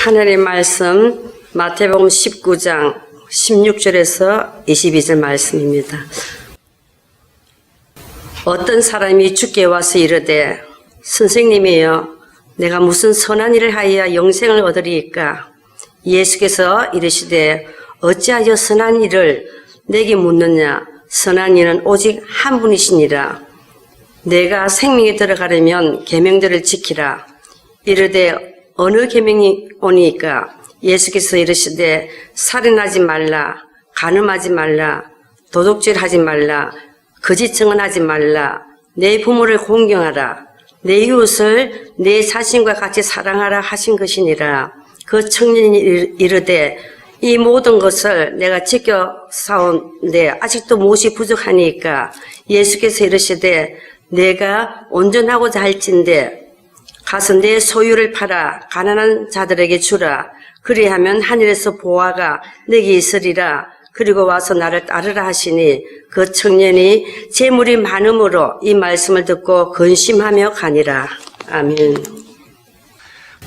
하늘의 말씀 마태복음 19장 16절에서 22절 말씀입니다. 어떤 사람이 주께 와서 이르되 선생님이여 내가 무슨 선한 일을 하여야 영생을 얻으리이까? 예수께서 이르시되 어찌하여 선한 일을 내게 묻느냐? 선한 이는 오직 한 분이시니라. 내가 생명에 들어가려면 계명들을 지키라. 이르되 어느 계명이 오니까? 예수께서 이르시되 살인하지 말라, 간음하지 말라, 도둑질하지 말라, 거짓 증언하지 말라, 내 부모를 공경하라, 내 이웃을 내 자신과 같이 사랑하라 하신 것이니라. 그 청년이 이르되 이 모든 것을 내가 지켜 싸운데 아직도 무엇이 부족하니까? 예수께서 이르시되 내가 온전하고자 할진대 가서 내 소유를 팔아 가난한 자들에게 주라. 그리하면 하늘에서 보화가 내게 있으리라. 그리고 와서 나를 따르라 하시니 그 청년이 재물이 많음으로 이 말씀을 듣고 근심하며 가니라. 아멘.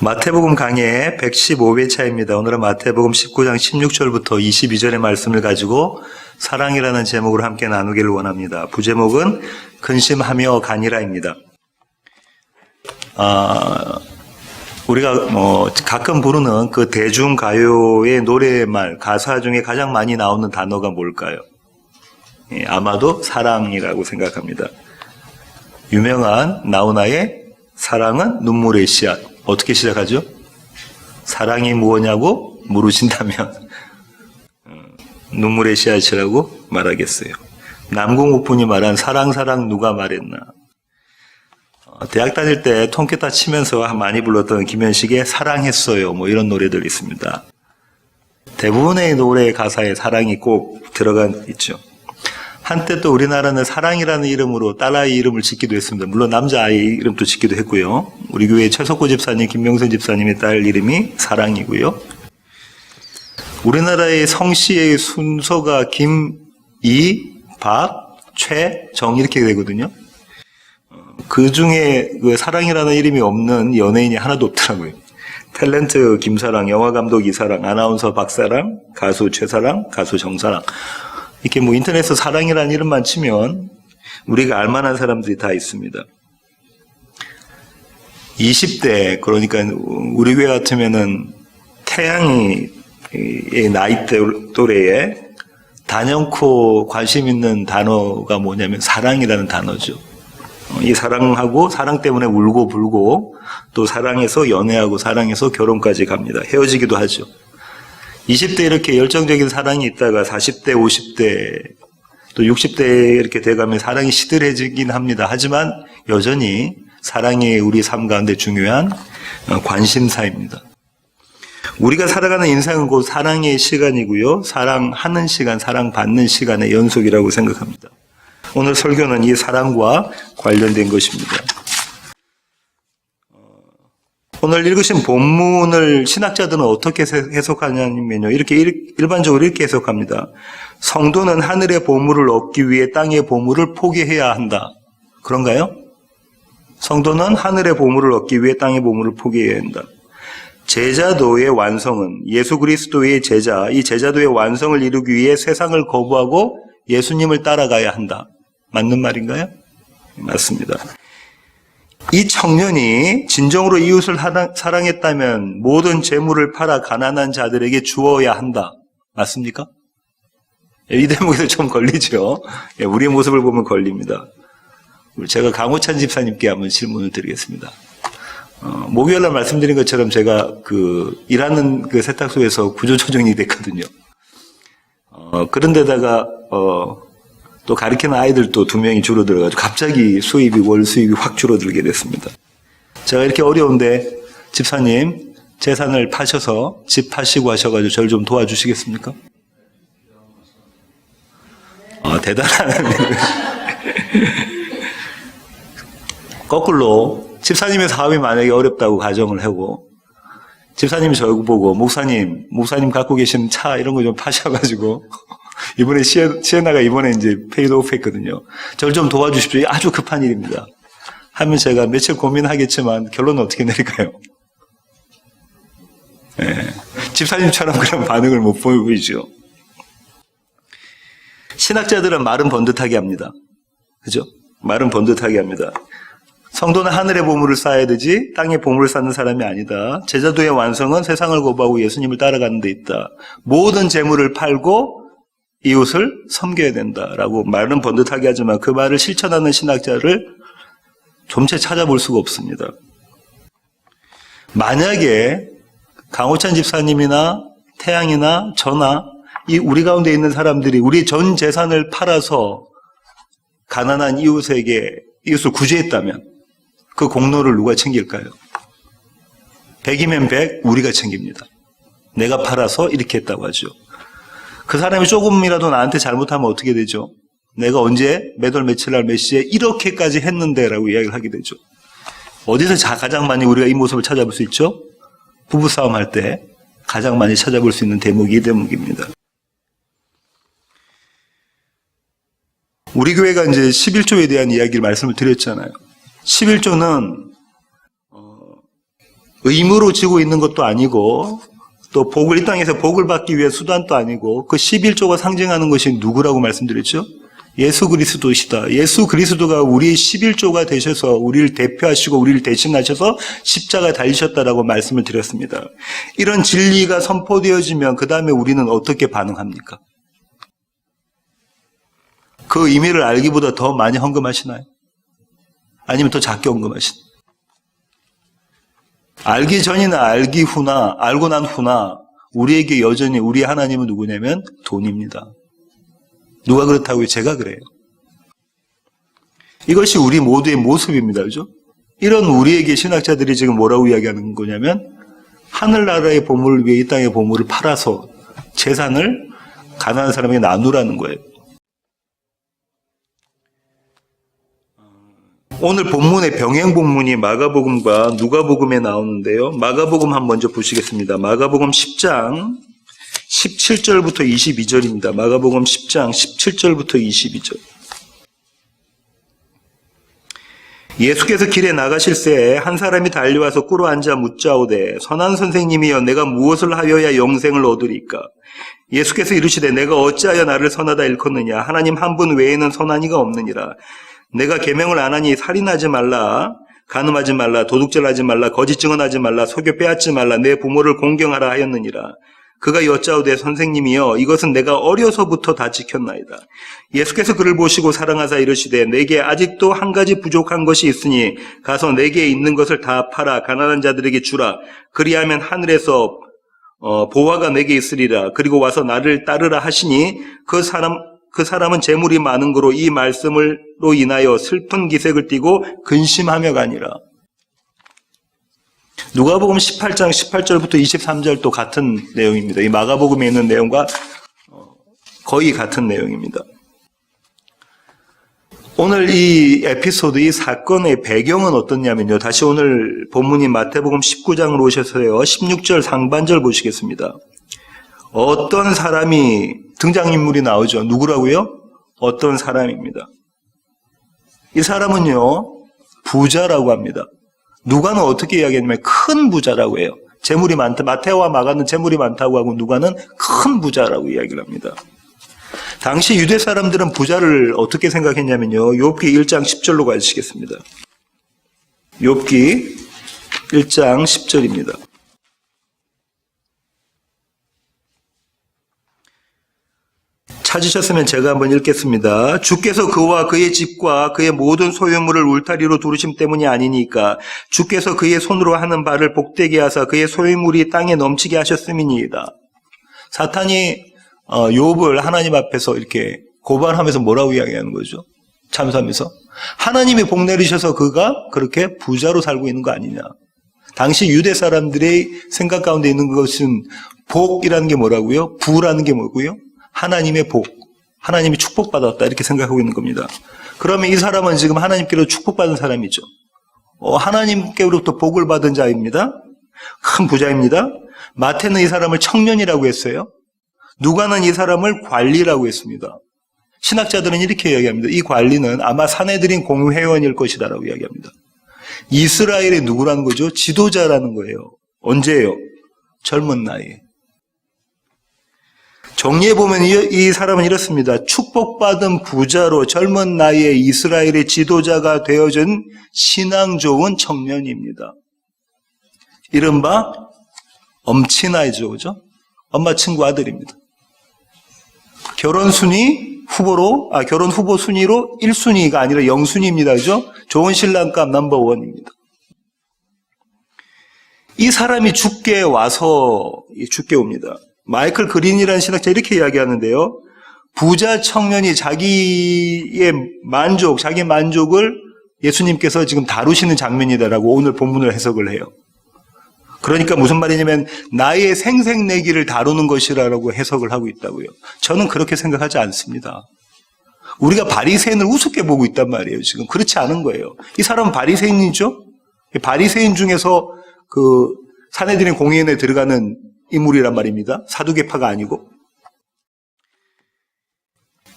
마태복음 강의 115회차입니다. 오늘은 마태복음 19장 16절부터 22절의 말씀을 가지고 사랑이라는 제목으로 함께 나누기를 원합니다. 부제목은 근심하며 가니라입니다. 우리가 가끔 부르는 그 대중가요의 노래말 가사 중에 가장 많이 나오는 단어가 뭘까요? 아마도 사랑이라고 생각합니다. 유명한 나훈아의 사랑은 눈물의 씨앗. 어떻게 시작하죠? 사랑이 무엇냐고 물으신다면 눈물의 씨앗이라고 말하겠어요. 남궁옥분이 말한 사랑 누가 말했나? 대학 다닐 때 통기타 치면서 많이 불렀던 김현식의 사랑했어요 뭐 이런 노래들 있습니다. 대부분의 노래 가사에 사랑이 꼭 들어가 있죠. 한때 또 우리나라는 사랑이라는 이름으로 딸아이 이름을 짓기도 했습니다. 물론 남자아이 이름도 짓기도 했고요. 우리 교회 최석호 집사님, 김명선 집사님의 딸 이름이 사랑이고요. 우리나라의 성씨의 순서가 김, 이, 박, 최, 정 이렇게 되거든요. 그 중에 그 사랑이라는 이름이 없는 연예인이 하나도 없더라고요. 탤런트 김사랑, 영화감독 이사랑, 아나운서 박사랑, 가수 최사랑, 가수 정사랑. 이렇게 뭐 인터넷에서 사랑이라는 이름만 치면 우리가 알만한 사람들이 다 있습니다. 20대, 그러니까 우리 교회 같으면은 태양의 나이 또래에 단연코 관심 있는 단어가 뭐냐면 사랑이라는 단어죠. 이 사랑하고 사랑 때문에 울고 불고 또 사랑해서 연애하고 사랑해서 결혼까지 갑니다. 헤어지기도 하죠. 20대 이렇게 열정적인 사랑이 있다가 40대, 50대 또 60대 이렇게 돼가면 사랑이 시들해지긴 합니다. 하지만 여전히 사랑이 우리 삶 가운데 중요한 관심사입니다. 우리가 살아가는 인생은 곧 사랑의 시간이고요. 사랑하는 시간, 사랑받는 시간의 연속이라고 생각합니다. 오늘 설교는 이 사랑과 관련된 것입니다. 오늘 읽으신 본문을 신학자들은 어떻게 해석하냐면요. 이렇게 일반적으로 이렇게 해석합니다. 성도는 하늘의 보물을 얻기 위해 땅의 보물을 포기해야 한다. 그런가요? 성도는 하늘의 보물을 얻기 위해 땅의 보물을 포기해야 한다. 제자도의 완성은 예수 그리스도의 제자, 이 제자도의 완성을 이루기 위해 세상을 거부하고 예수님을 따라가야 한다. 맞는 말인가요? 맞습니다. 이 청년이 진정으로 이웃을 사랑했다면 모든 재물을 팔아 가난한 자들에게 주어야 한다. 맞습니까? 이 대목에서 좀 걸리죠. 우리의 모습을 보면 걸립니다. 제가 강호찬 집사님께 한번 질문을 드리겠습니다. 목요일날 말씀드린 것처럼 제가 일하는 그 세탁소에서 구조조정이 됐거든요. 그런데다가 또 가르치는 아이들도 2명이 줄어들어가지고 갑자기 월 수입이 확 줄어들게 됐습니다. 제가 이렇게 어려운데 집사님 재산을 파셔서 집 파시고 하셔가지고 저를 좀 도와주시겠습니까? 대단하네. 거꾸로 집사님의 사업이 만약에 어렵다고 가정을 하고 집사님이 저를 보고 목사님 갖고 계신 차 이런 거 좀 파셔가지고 이번에 시에나가 이번에 이제 페이드오프 했거든요. 저를 좀 도와주십시오. 아주 급한 일입니다. 하면 제가 며칠 고민하겠지만 결론은 어떻게 내릴까요? 예. 집사님처럼 그런 반응을 못 보이죠. 신학자들은 말은 번듯하게 합니다. 그죠? 말은 번듯하게 합니다. 성도는 하늘의 보물을 쌓아야 되지 땅의 보물을 쌓는 사람이 아니다. 제자도의 완성은 세상을 거부하고 예수님을 따라가는 데 있다. 모든 재물을 팔고 이웃을 섬겨야 된다라고 말은 번듯하게 하지만 그 말을 실천하는 신학자를 좀채 찾아볼 수가 없습니다. 만약에 강호찬 집사님이나 태양이나 저나 이 우리 가운데 있는 사람들이 우리 전 재산을 팔아서 가난한 이웃을 구제했다면 그 공로를 누가 챙길까요? 100이면 100 우리가 챙깁니다. 내가 팔아서 이렇게 했다고 하죠. 그 사람이 조금이라도 나한테 잘못하면 어떻게 되죠? 내가 언제 몇 월 며칠 날 몇 시에 이렇게까지 했는데 라고 이야기를 하게 되죠. 어디서 가장 많이 우리가 이 모습을 찾아볼 수 있죠? 부부싸움 할 때 가장 많이 찾아볼 수 있는 대목이 이 대목입니다. 우리 교회가 이제 11조에 대한 이야기를 말씀을 드렸잖아요. 11조는 의무로 지고 있는 것도 아니고 또 복을 이 땅에서 복을 받기 위해 수단도 아니고 그 11조가 상징하는 것이 누구라고 말씀드렸죠? 예수 그리스도시다. 예수 그리스도가 우리 11조가 되셔서 우리를 대표하시고 우리를 대신하셔서 십자가에 달리셨다라고 말씀을 드렸습니다. 이런 진리가 선포되어지면 그 다음에 우리는 어떻게 반응합니까? 그 의미를 알기보다 더 많이 헌금하시나요? 아니면 더 작게 헌금하시나요? 알기 전이나 알기 후나 알고 난 후나 우리에게 여전히 우리 하나님은 누구냐면 돈입니다. 누가 그렇다고요? 제가 그래요. 이것이 우리 모두의 모습입니다. 그죠? 이런 우리에게 신학자들이 지금 뭐라고 이야기하는 거냐면 하늘나라의 보물을 위해 이 땅의 보물을 팔아서 재산을 가난한 사람에게 나누라는 거예요. 오늘 본문의 병행 본문이 마가복음과 누가복음에 나오는데요. 마가복음 한번 먼저 보시겠습니다. 마가복음 10장 17절부터 22절입니다. 마가복음 10장 17절부터 22절. 예수께서 길에 나가실새 한 사람이 달려와서 꿇어 앉아 묻자오되 선한 선생님이여 내가 무엇을 하여야 영생을 얻으리까? 예수께서 이르시되 내가 어찌하여 나를 선하다 일컫느냐? 하나님 한 분 외에는 선한 이가 없느니라. 내가 계명을 안 하니 살인하지 말라, 간음하지 말라, 도둑질하지 말라, 거짓 증언하지 말라, 속여 빼앗지 말라, 내 부모를 공경하라 하였느니라. 그가 여짜오되 선생님이여 이것은 내가 어려서부터 다 지켰나이다. 예수께서 그를 보시고 사랑하사 이르시되 내게 아직도 한 가지 부족한 것이 있으니 가서 내게 있는 것을 다 팔아 가난한 자들에게 주라. 그리하면 하늘에서 보화가 내게 있으리라. 그리고 와서 나를 따르라 하시니 그 사람은 재물이 많은 거로 이 말씀으로 인하여 슬픈 기색을 띠고 근심하며 가니라. 누가복음 18장 18절부터 23절 또 같은 내용입니다. 이 마가복음에 있는 내용과 거의 같은 내용입니다. 오늘 이 에피소드, 이 사건의 배경은 어떻냐면요. 다시 오늘 본문인 마태복음 19장으로 오셔서요. 16절 상반절 보시겠습니다. 어떤 사람이 등장인물이 나오죠. 누구라고요? 어떤 사람입니다. 이 사람은요. 부자라고 합니다. 누가는 어떻게 이야기하냐면 큰 부자라고 해요. 재물이 많다. 마태와 마가는 재물이 많다고 하고 누가는 큰 부자라고 이야기를 합니다. 당시 유대 사람들은 부자를 어떻게 생각했냐면요. 욥기 1장 10절로 가시겠습니다. 욥기 1장 10절입니다. 찾으셨으면 제가 한번 읽겠습니다. 주께서 그와 그의 집과 그의 모든 소유물을 울타리로 두르심 때문이 아니니까 주께서 그의 손으로 하는 바를 복되게 하사 그의 소유물이 땅에 넘치게 하셨음이니이다. 사탄이 욥을 하나님 앞에서 이렇게 고발하면서 뭐라고 이야기하는 거죠? 참수하면서 하나님이 복 내리셔서 그가 그렇게 부자로 살고 있는 거 아니냐. 당시 유대 사람들의 생각 가운데 있는 것은 복이라는 게 뭐라고요? 부라는 게 뭐고요? 하나님의 복, 하나님이 축복받았다 이렇게 생각하고 있는 겁니다. 그러면 이 사람은 지금 하나님께로 축복받은 사람이죠. 하나님께로부터 복을 받은 자입니다. 큰 부자입니다. 마태는 이 사람을 청년이라고 했어요. 누가는 이 사람을 관리라고 했습니다. 신학자들은 이렇게 이야기합니다. 이 관리는 아마 사내들인 공회원일 것이다라고 이야기합니다. 이스라엘의 누구라는 거죠? 지도자라는 거예요. 언제예요? 젊은 나이에. 정리해보면 이 사람은 이렇습니다. 축복받은 부자로 젊은 나이에 이스라엘의 지도자가 되어진 신앙 좋은 청년입니다. 이른바 엄친아이죠. 그죠? 엄마 친구 아들입니다. 결혼 후보 순위로 1순위가 아니라 0순위입니다. 그죠? 좋은 신랑감 넘버원입니다. 이 사람이 죽게 옵니다. 마이클 그린이라는 신학자 이렇게 이야기하는데요. 부자 청년이 자기 만족을 예수님께서 지금 다루시는 장면이다라고 오늘 본문을 해석을 해요. 그러니까 무슨 말이냐면 나의 생색내기를 다루는 것이라고 해석을 하고 있다고요. 저는 그렇게 생각하지 않습니다. 우리가 바리새인을 우습게 보고 있단 말이에요. 지금 그렇지 않은 거예요. 이 사람은 바리새인이죠. 바리새인 중에서 그 사내들인 공회에 들어가는 인물이란 말입니다. 사두개파가 아니고.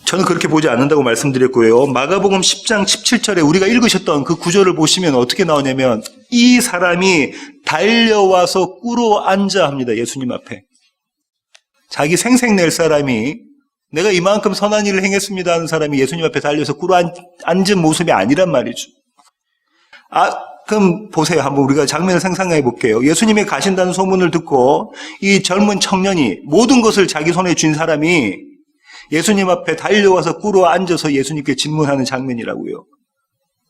저는 그렇게 보지 않는다고 말씀드렸고요. 마가복음 10장 17절에 우리가 읽으셨던 그 구절을 보시면 어떻게 나오냐면 이 사람이 달려와서 꿇어 앉아 합니다. 예수님 앞에. 자기 생색낼 사람이 내가 이만큼 선한 일을 행했습니다 하는 사람이 예수님 앞에 달려서 꿇어 앉은 모습이 아니란 말이죠. 그럼 보세요. 한번 우리가 장면을 상상해 볼게요. 예수님이 가신다는 소문을 듣고 이 젊은 청년이 모든 것을 자기 손에 쥔 사람이 예수님 앞에 달려와서 꿇어 앉아서 예수님께 질문하는 장면이라고요.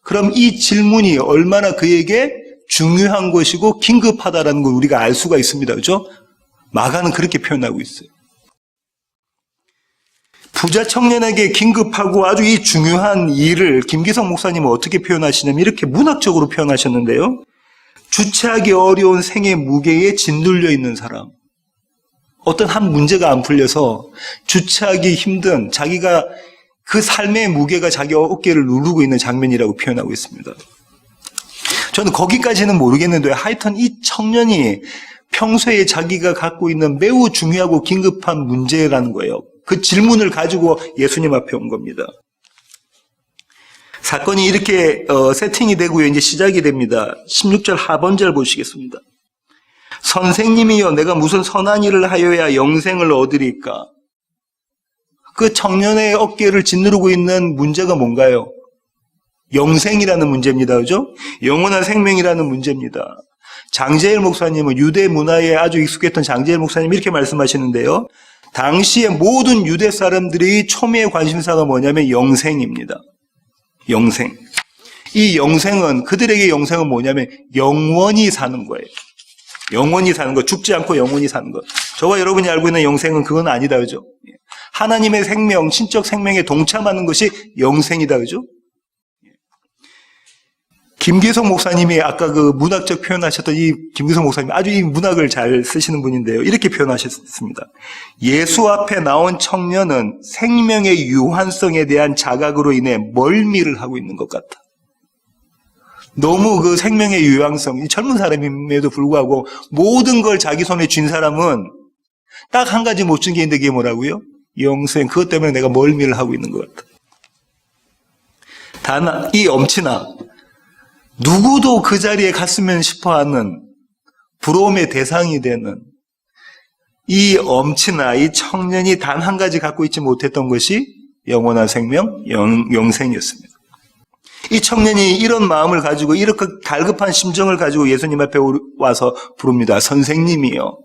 그럼 이 질문이 얼마나 그에게 중요한 것이고 긴급하다라는 걸 우리가 알 수가 있습니다. 그죠? 마가는 그렇게 표현하고 있어요. 부자 청년에게 긴급하고 아주 이 중요한 일을 김기성 목사님은 어떻게 표현하시냐면 이렇게 문학적으로 표현하셨는데요. 주체하기 어려운 생의 무게에 짓눌려 있는 사람. 어떤 한 문제가 안 풀려서 주체하기 힘든 자기가 그 삶의 무게가 자기 어깨를 누르고 있는 장면이라고 표현하고 있습니다. 저는 거기까지는 모르겠는데 하여튼 이 청년이 평소에 자기가 갖고 있는 매우 중요하고 긴급한 문제라는 거예요. 그 질문을 가지고 예수님 앞에 온 겁니다. 사건이 이렇게 세팅이 되고요. 이제 시작이 됩니다. 16절 하반절 보시겠습니다. 선생님이여 내가 무슨 선한 일을 하여야 영생을 얻으리까? 그 청년의 어깨를 짓누르고 있는 문제가 뭔가요? 영생이라는 문제입니다. 그죠? 영원한 생명이라는 문제입니다. 장제일 목사님은 유대 문화에 아주 익숙했던 장제일 목사님이 이렇게 말씀하시는데요. 당시의 모든 유대 사람들의 초미의 관심사가 뭐냐면 영생입니다. 영생. 이 영생은 그들에게 영생은 뭐냐면 영원히 사는 거예요. 영원히 사는 것, 죽지 않고 영원히 사는 것. 저와 여러분이 알고 있는 영생은 그건 아니다, 그죠? 하나님의 생명, 신적 생명에 동참하는 것이 영생이다, 그죠? 김기성 목사님이 아까 그 문학적 표현하셨던 이 김기성 목사님 아주 이 문학을 잘 쓰시는 분인데요. 이렇게 표현하셨습니다. 예수 앞에 나온 청년은 생명의 유한성에 대한 자각으로 인해 멀미를 하고 있는 것 같다. 너무 그 생명의 유한성, 젊은 사람임에도 불구하고 모든 걸 자기 손에 쥔 사람은 딱 한 가지 못 준 게 있는데 그게 뭐라고요? 영생. 그것 때문에 내가 멀미를 하고 있는 것 같다. 단 이 엄친아 누구도 그 자리에 갔으면 싶어하는 부러움의 대상이 되는 이 엄친아, 이 청년이 단 한 가지 갖고 있지 못했던 것이 영원한 생명, 영생이었습니다. 이 청년이 이런 마음을 가지고 이렇게 갈급한 심정을 가지고 예수님 앞에 와서 부릅니다. 선생님이요.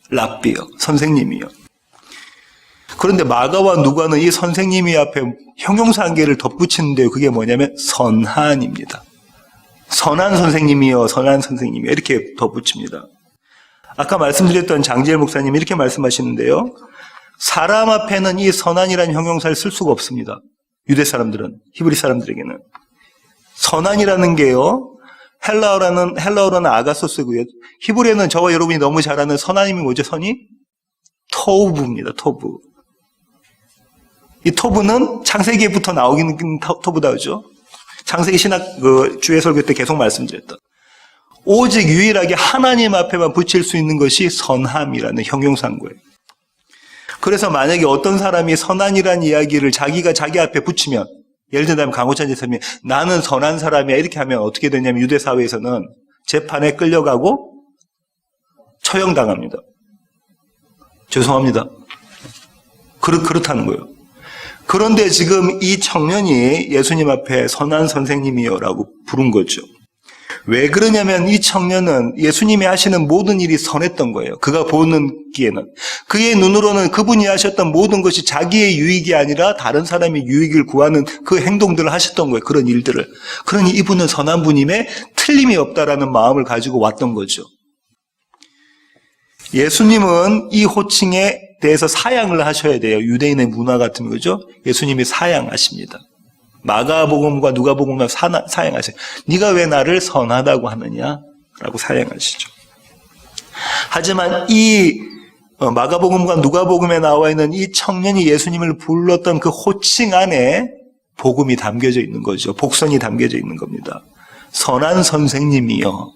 랍비요. 선생님이요. 그런데 마가와 누가는 이 선생님이 앞에 형용사 한 개를 덧붙이는데요. 그게 뭐냐면 선한입니다. 선한 선생님이요. 선한 선생님이요. 이렇게 덧붙입니다. 아까 말씀드렸던 장지엘 목사님이 이렇게 말씀하시는데요. 사람 앞에는 이 선한이라는 형용사를 쓸 수가 없습니다. 유대 사람들은, 히브리 사람들에게는. 선한이라는 게요. 헬라어로는 아가소스고요. 히브리어는 저와 여러분이 너무 잘 아는 선한임이 뭐죠? 선이? 토부입니다. 토부. 이 토부는 창세기부터 나오기는 토부다 그죠? 창세기 신학 주의 설교 때 계속 말씀드렸던. 오직 유일하게 하나님 앞에만 붙일 수 있는 것이 선함이라는 형용사인 거예요. 그래서 만약에 어떤 사람이 선한이라는 이야기를 자기가 자기 앞에 붙이면, 예를 들면 강호찬 지사님이 나는 선한 사람이야 이렇게 하면 어떻게 되냐면 유대 사회에서는 재판에 끌려가고 처형당합니다. 죄송합니다. 그렇다는 거예요. 그런데 지금 이 청년이 예수님 앞에 선한 선생님이여라고 부른 거죠. 왜 그러냐면 이 청년은 예수님이 하시는 모든 일이 선했던 거예요. 그가 보기에는. 그의 눈으로는 그분이 하셨던 모든 것이 자기의 유익이 아니라 다른 사람의 유익을 구하는 그 행동들을 하셨던 거예요. 그런 일들을. 그러니 이분은 선한 분임에 틀림이 없다라는 마음을 가지고 왔던 거죠. 예수님은 이 호칭에 대해서 사양을 하셔야 돼요. 유대인의 문화 같은 거죠. 예수님이 사양하십니다. 마가복음과 누가복음과 사양하세요. 네가 왜 나를 선하다고 하느냐? 라고 사양하시죠. 하지만 이 마가복음과 누가복음에 나와 있는 이 청년이 예수님을 불렀던 그 호칭 안에 복음이 담겨져 있는 거죠. 복선이 담겨져 있는 겁니다. 선한 선생님이여,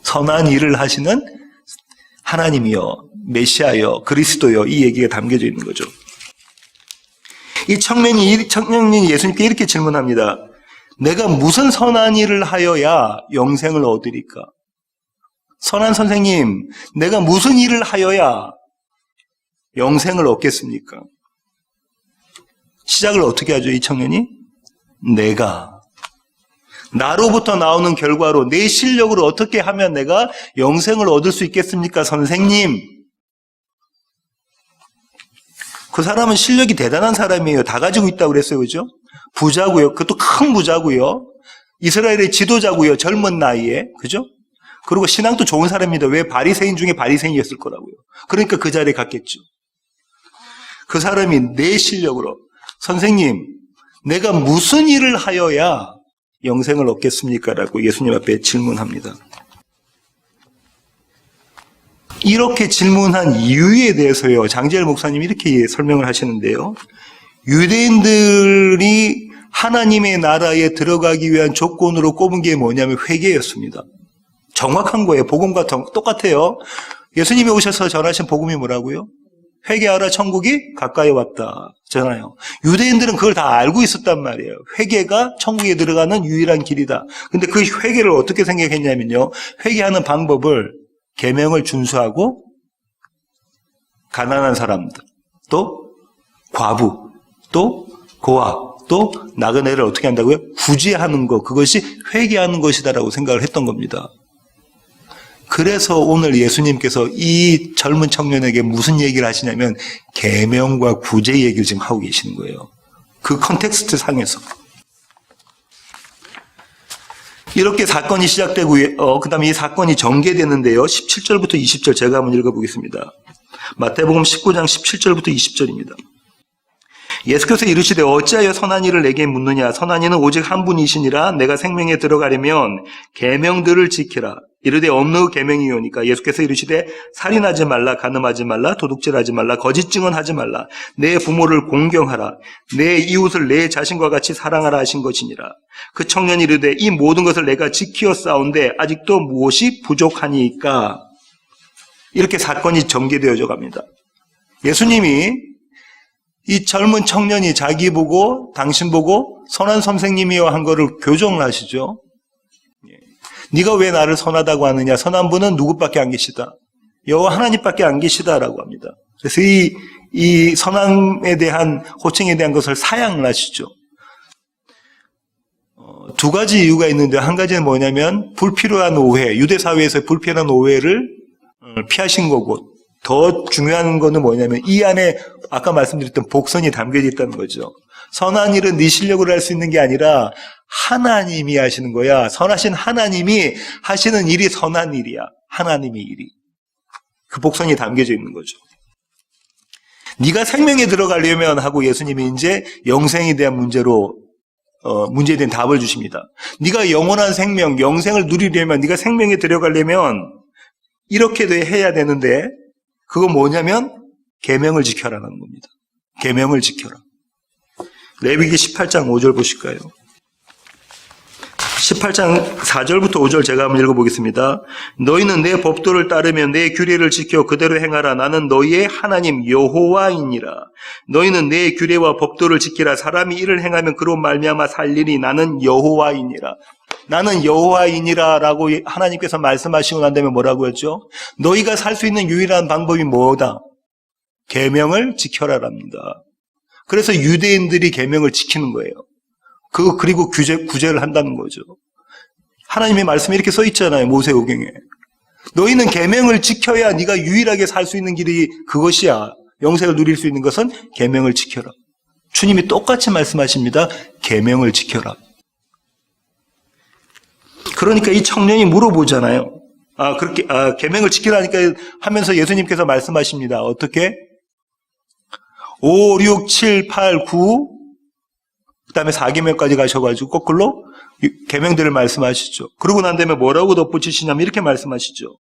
선한 일을 하시는 하나님이여, 메시아여, 그리스도여, 이 얘기가 담겨져 있는 거죠. 이 청년이 예수님께 이렇게 질문합니다. 내가 무슨 선한 일을 하여야 영생을 얻으리까? 선한 선생님, 내가 무슨 일을 하여야 영생을 얻겠습니까? 시작을 어떻게 하죠, 이 청년이? 나로부터 나오는 결과로 내 실력으로 어떻게 하면 내가 영생을 얻을 수 있겠습니까, 선생님? 그 사람은 실력이 대단한 사람이에요. 다 가지고 있다고 그랬어요. 그죠? 부자고요. 그것도 큰 부자고요. 이스라엘의 지도자고요. 젊은 나이에. 그죠? 그리고 신앙도 좋은 사람입니다. 왜? 바리새인 중에 바리새인이었을 거라고요. 그러니까 그 자리에 갔겠죠. 그 사람이 내 실력으로 선생님, 내가 무슨 일을 하여야 영생을 얻겠습니까? 라고 예수님 앞에 질문합니다. 이렇게 질문한 이유에 대해서요, 장지열 목사님이 이렇게 설명을 하시는데요. 유대인들이 하나님의 나라에 들어가기 위한 조건으로 꼽은 게 뭐냐면 회개였습니다. 정확한 거예요. 복음과 똑같아요. 예수님이 오셔서 전하신 복음이 뭐라고요? 회개하라, 천국이 가까이 왔다잖아요. 유대인들은 그걸 다 알고 있었단 말이에요. 회개가 천국에 들어가는 유일한 길이다. 근데 그 회개를 어떻게 생각했냐면요, 회개하는 방법을 계명을 준수하고 가난한 사람들, 또 과부, 또 고아, 또 나그네를 어떻게 한다고요? 구제하는 것, 그것이 회개하는 것이다라고 생각을 했던 겁니다. 그래서 오늘 예수님께서 이 젊은 청년에게 무슨 얘기를 하시냐면 계명과 구제 얘기를 지금 하고 계시는 거예요. 그 컨텍스트 상에서. 이렇게 사건이 시작되고 그 다음에 이 사건이 전개되는데요. 17절부터 20절 제가 한번 읽어보겠습니다. 마태복음 19장 17절부터 20절입니다. 예수께서 이르시되 어찌하여 선한 일을 내게 묻느냐? 선한 이는 오직 한 분이시니라. 내가 생명에 들어가려면 계명들을 지키라. 이르되 어느 계명이오니까? 예수께서 이르시되 살인하지 말라, 간음하지 말라, 도둑질하지 말라, 거짓 증언하지 말라, 내 부모를 공경하라, 내 이웃을 내 자신과 같이 사랑하라 하신 것이니라. 그 청년이 이르되 이 모든 것을 내가 지키어 싸운데 아직도 무엇이 부족하니까? 이렇게 사건이 전개되어져 갑니다. 예수님이 이 젊은 청년이 자기 보고 당신 보고 선한 선생님이여 한 거를 교정을 하시죠. 네가 왜 나를 선하다고 하느냐? 선한 분은 누구밖에 안 계시다. 여호와 하나님밖에 안 계시다라고 합니다. 그래서 이 선함에 대한 호칭에 대한 것을 사양을 하시죠. 두 가지 이유가 있는데 한 가지는 뭐냐면 불필요한 오해, 유대 사회에서 불필요한 오해를 피하신 거고, 더 중요한 거는 뭐냐면 이 안에 아까 말씀드렸던 복선이 담겨져 있다는 거죠. 선한 일은 네 실력으로 할 수 있는 게 아니라 하나님이 하시는 거야. 선하신 하나님이 하시는 일이 선한 일이야. 하나님의 일이. 그 복선이 담겨져 있는 거죠. 네가 생명에 들어가려면 하고 예수님이 이제 영생에 대한 문제에 대한 답을 주십니다. 네가 영원한 생명, 영생을 누리려면, 네가 생명에 들어가려면 이렇게 해야 되는데, 그건 뭐냐면 계명을 지켜라는 겁니다. 계명을 지켜라. 레위기 18장 5절 보실까요? 18장 4절부터 5절 제가 한번 읽어보겠습니다. 너희는 내 법도를 따르며 내 규례를 지켜 그대로 행하라. 나는 너희의 하나님 여호와이니라. 너희는 내 규례와 법도를 지키라. 사람이 이를 행하면 그로 말미암아 살리니 나는 여호와이니라. 나는 여호와이니라 라고 하나님께서 말씀하시고 난 다음에 뭐라고 했죠? 너희가 살 수 있는 유일한 방법이 뭐다? 계명을 지켜라랍니다. 그래서 유대인들이 계명을 지키는 거예요. 그리고 구제를 한다는 거죠. 하나님의 말씀에 이렇게 써 있잖아요. 모세오경에. 너희는 계명을 지켜야 네가 유일하게 살 수 있는 길이 그것이야. 영생을 누릴 수 있는 것은 계명을 지켜라. 주님이 똑같이 말씀하십니다. 계명을 지켜라. 그러니까 이 청년이 물어보잖아요. 계명을 지키라니까 하면서 예수님께서 말씀하십니다. 어떻게? 5, 6, 7, 8, 9 그다음에 4계명까지 가셔가지고 거꾸로 계명들을 말씀하시죠. 그러고 난 다음에 뭐라고 덧붙이시냐면 이렇게 말씀하시죠.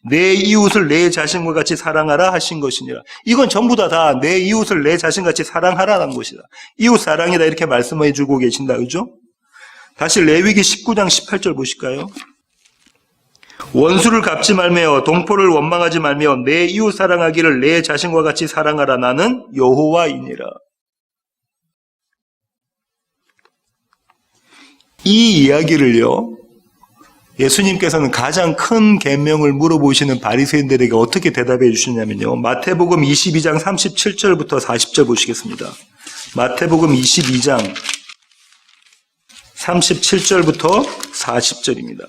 내 이웃을 내 자신과 같이 사랑하라 하신 것이니라. 이건 전부 다 내 이웃을 내 자신같이 사랑하라는 것이다. 이웃 사랑이다 이렇게 말씀해 주고 계신다. 그죠? 다시 레위기 19장 18절 보실까요? 원수를 갚지 말며 동포를 원망하지 말며 내 이웃 사랑하기를 내 자신과 같이 사랑하라. 나는 여호와이니라. 이 이야기를요, 예수님께서는 가장 큰 계명을 물어보시는 바리새인들에게 어떻게 대답해 주시냐면요. 마태복음 22장 37절부터 40절 보시겠습니다. 마태복음 22장 37절부터 40절입니다.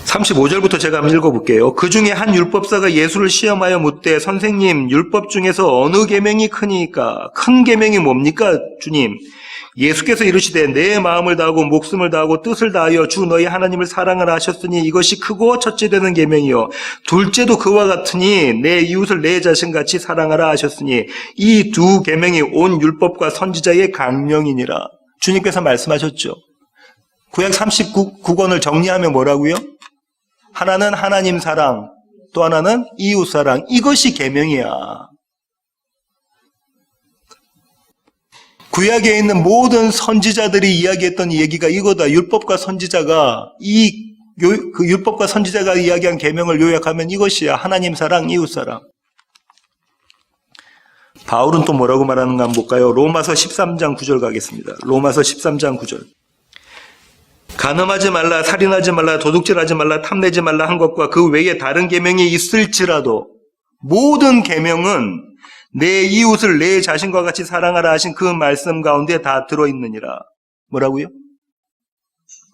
35절부터 제가 한번 읽어볼게요. 그 중에 한 율법사가 예수를 시험하여 묻되 선생님, 율법 중에서 어느 계명이 크니까? 큰 계명이 뭡니까, 주님? 예수께서 이르시되 내 마음을 다하고 목숨을 다하고 뜻을 다하여 주 너희 하나님을 사랑하라 하셨으니 이것이 크고 첫째 되는 계명이요 둘째도 그와 같으니 내 이웃을 내 자신같이 사랑하라 하셨으니 이 두 계명이 온 율법과 선지자의 강령이니라. 주님께서 말씀하셨죠. 구약 39권을 정리하면 뭐라고요? 하나는 하나님 사랑, 또 하나는 이웃 사랑. 이것이 계명이야. 구약에 있는 모든 선지자들이 이야기했던 얘기가 이거다. 율법과 선지자가 그 율법과 선지자가 이야기한 계명을 요약하면 이것이야. 하나님 사랑, 이웃 사랑. 바울은 또 뭐라고 말하는가 한번 볼까요? 로마서 13장 9절 가겠습니다. 로마서 13장 9절. 간음하지 말라, 살인하지 말라, 도둑질하지 말라, 탐내지 말라 한 것과 그 외에 다른 계명이 있을지라도 모든 계명은 내 이웃을 내 자신과 같이 사랑하라 하신 그 말씀 가운데 다 들어있느니라. 뭐라고요?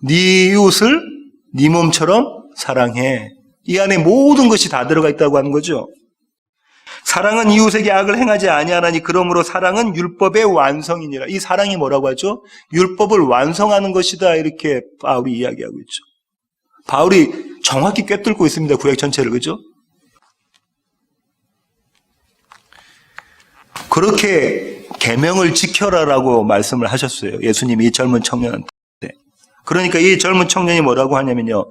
네 이웃을 네 몸처럼 사랑해. 이 안에 모든 것이 다 들어가 있다고 하는 거죠. 사랑은 이웃에게 악을 행하지 아니하나니 그러므로 사랑은 율법의 완성이니라. 이 사랑이 뭐라고 하죠? 율법을 완성하는 것이다. 이렇게 바울이 이야기하고 있죠. 바울이 정확히 꿰뚫고 있습니다. 구약 전체를. 그죠? 그렇게 계명을 지켜라라고 말씀을 하셨어요. 예수님이 이 젊은 청년한테. 그러니까 이 젊은 청년이 뭐라고 하냐면요.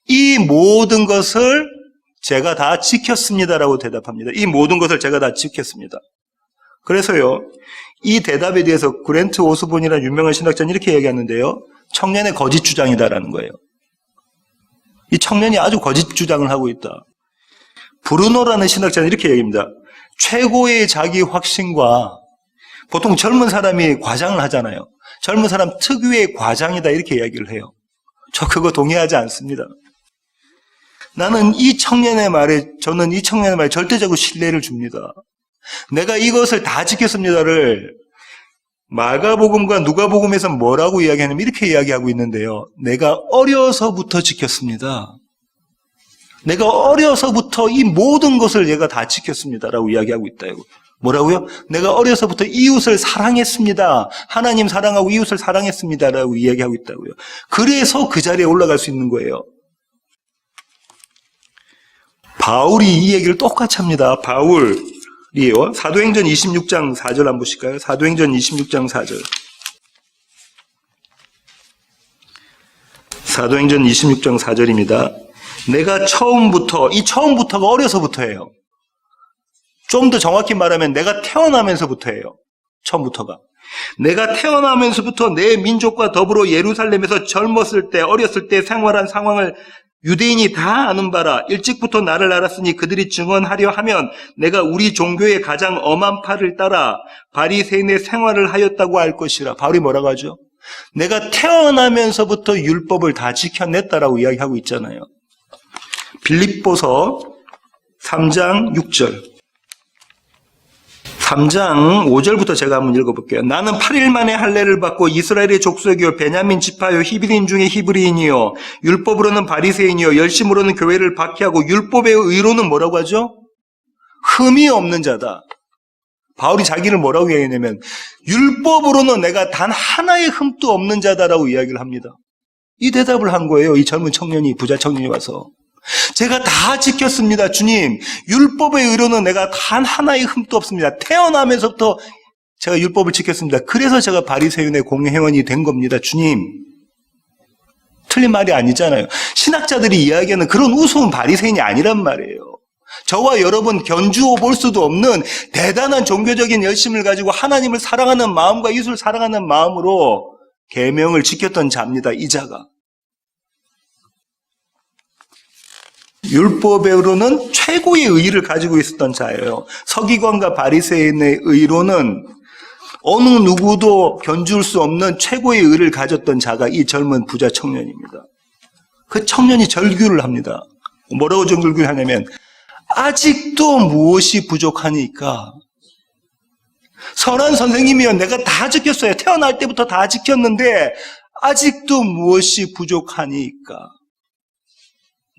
이 모든 것을 제가 다 지켰습니다라고 대답합니다. 이 모든 것을 제가 다 지켰습니다. 그래서요. 이 대답에 대해서 그랜트 오스본이라는 유명한 신학자는 이렇게 얘기하는데요. 청년의 거짓 주장이다라는 거예요. 이 청년이 아주 거짓 주장을 하고 있다. 브루노라는 신학자는 이렇게 얘기합니다. 최고의 자기 확신과 보통 젊은 사람이 과장을 하잖아요. 젊은 사람 특유의 과장이다 이렇게 이야기를 해요. 저 그거 동의하지 않습니다. 저는 이 청년의 말에 절대적으로 신뢰를 줍니다. 내가 이것을 다 지켰습니다를 마가복음과 누가복음에서 뭐라고 이야기하냐면 이렇게 이야기하고 있는데요. 내가 어려서부터 지켰습니다. 내가 어려서부터 이 모든 것을 얘가 다 지켰습니다라고 이야기하고 있다고. 뭐라고요? 내가 어려서부터 이웃을 사랑했습니다. 하나님 사랑하고 이웃을 사랑했습니다라고 이야기하고 있다고요. 그래서 그 자리에 올라갈 수 있는 거예요. 바울이 이 얘기를 똑같이 합니다. 바울이요. 사도행전 26장 4절 한번 보실까요? 사도행전 26장 4절. 사도행전 26장 4절입니다. 내가 이 처음부터가 어려서부터예요. 좀 더 정확히 말하면 내가 태어나면서부터예요. 처음부터가. 내가 태어나면서부터 내 민족과 더불어 예루살렘에서 어렸을 때 생활한 상황을 유대인이 다 아는 바라. 일찍부터 나를 알았으니 그들이 증언하려 하면 내가 우리 종교의 가장 엄한 팔을 따라 바리새인의 생활을 하였다고 할 것이라. 바울이 뭐라고 하죠? 내가 태어나면서부터 율법을 다 지켜냈다라고 이야기하고 있잖아요. 빌립보서 3장 6절. 3장 5절부터 제가 한번 읽어볼게요. 나는 8일 만에 할례를 받고 이스라엘의 족속이요 베냐민 지파요 히브리인 중에 히브리인이요 율법으로는 바리새인이요 열심으로는 교회를 박해하고 율법의 의로는 뭐라고 하죠? 흠이 없는 자다. 바울이 자기를 뭐라고 이야기하냐면 율법으로는 내가 단 하나의 흠도 없는 자다라고 이야기를 합니다. 이 대답을 한 거예요. 이 젊은 청년이, 부자 청년이 와서. 제가 다 지켰습니다. 주님, 율법의 의로는 내가 단 하나의 흠도 없습니다. 태어나면서부터 제가 율법을 지켰습니다. 그래서 제가 바리새인의 공회원이 된 겁니다. 주님. 틀린 말이 아니잖아요. 신학자들이 이야기하는 그런 우스운 바리새인이 아니란 말이에요. 저와 여러분 견주어 볼 수도 없는 대단한 종교적인 열심을 가지고 하나님을 사랑하는 마음과 이웃을 사랑하는 마음으로 계명을 지켰던 자입니다. 이 자가. 율법으로는 최고의 의의를 가지고 있었던 자예요. 서기관과 바리새인의 의로는 어느 누구도 견줄 수 없는 최고의 의를 가졌던 자가 이 젊은 부자 청년입니다. 그 청년이 절규를 합니다. 뭐라고 절규를 하냐면 아직도 무엇이 부족하니까 선한 선생님이요 내가 다 지켰어요. 태어날 때부터 다 지켰는데 아직도 무엇이 부족하니까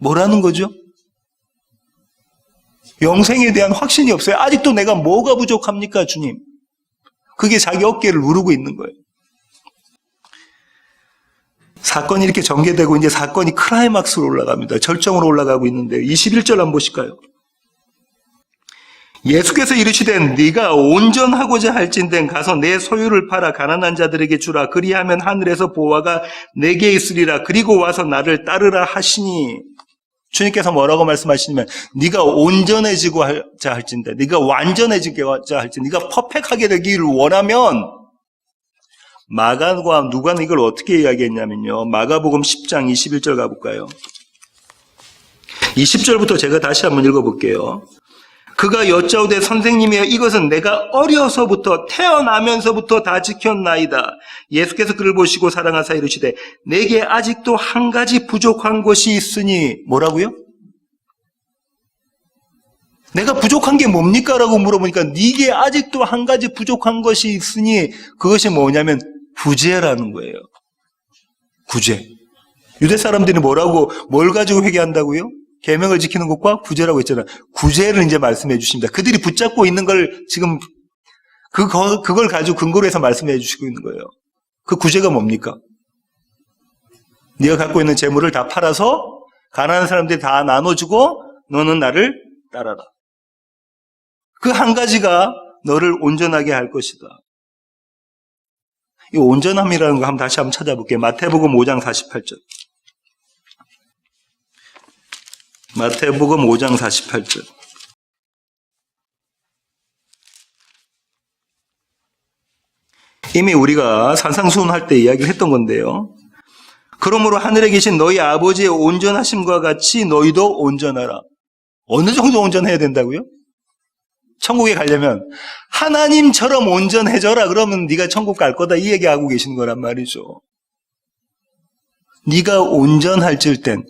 뭐라는 거죠? 영생에 대한 확신이 없어요. 아직도 내가 뭐가 부족합니까, 주님? 그게 자기 어깨를 누르고 있는 거예요. 사건이 이렇게 전개되고 이제 사건이 클라이막스로 올라갑니다. 절정으로 올라가고 있는데 21절 한번 보실까요? 예수께서 이르시되 네가 온전하고자 할진된 가서 내 소유를 팔아 가난한 자들에게 주라. 그리하면 하늘에서 보화가 내게 있으리라. 그리고 와서 나를 따르라 하시니 주님께서 뭐라고 말씀하시냐면 네가 온전해지고자 할진대 네가 완전해지고자 할진대 네가 퍼펙하게 되기를 원하면 마가와 누가는 이걸 어떻게 이야기했냐면요. 마가복음 10장 21절 가볼까요? 20절부터 제가 다시 한번 읽어볼게요. 그가 여짜오되 선생님이여 이것은 내가 어려서부터 태어나면서부터 다 지켰나이다. 예수께서 그를 보시고 사랑하사 이르시되 내게 아직도 한 가지 부족한 것이 있으니 뭐라고요? 내가 부족한 게 뭡니까? 라고 물어보니까 네게 아직도 한 가지 부족한 것이 있으니 그것이 뭐냐면 구제라는 거예요. 구제. 유대 사람들이 뭘 가지고 회개한다고요? 계명을 지키는 것과 구제라고 했잖아요. 구제를 이제 말씀해 주십니다. 그들이 붙잡고 있는 걸 지금 그걸 가지고 근거로 해서 말씀해 주시고 있는 거예요. 그 구제가 뭡니까? 네가 갖고 있는 재물을 다 팔아서 가난한 사람들이 다 나눠주고 너는 나를 따라라. 그 한 가지가 너를 온전하게 할 것이다. 이 온전함이라는 거 다시 한번 찾아볼게요. 마태복음 5장 48절. 마태복음 5장 48절. 이미 우리가 산상수훈할 때 이야기를 했던 건데요. 그러므로 하늘에 계신 너희 아버지의 온전하심과 같이 너희도 온전하라. 어느 정도 온전해야 된다고요? 천국에 가려면 하나님처럼 온전해져라. 그러면 네가 천국 갈 거다. 이 얘기하고 계시는 거란 말이죠. 네가 온전할질 땐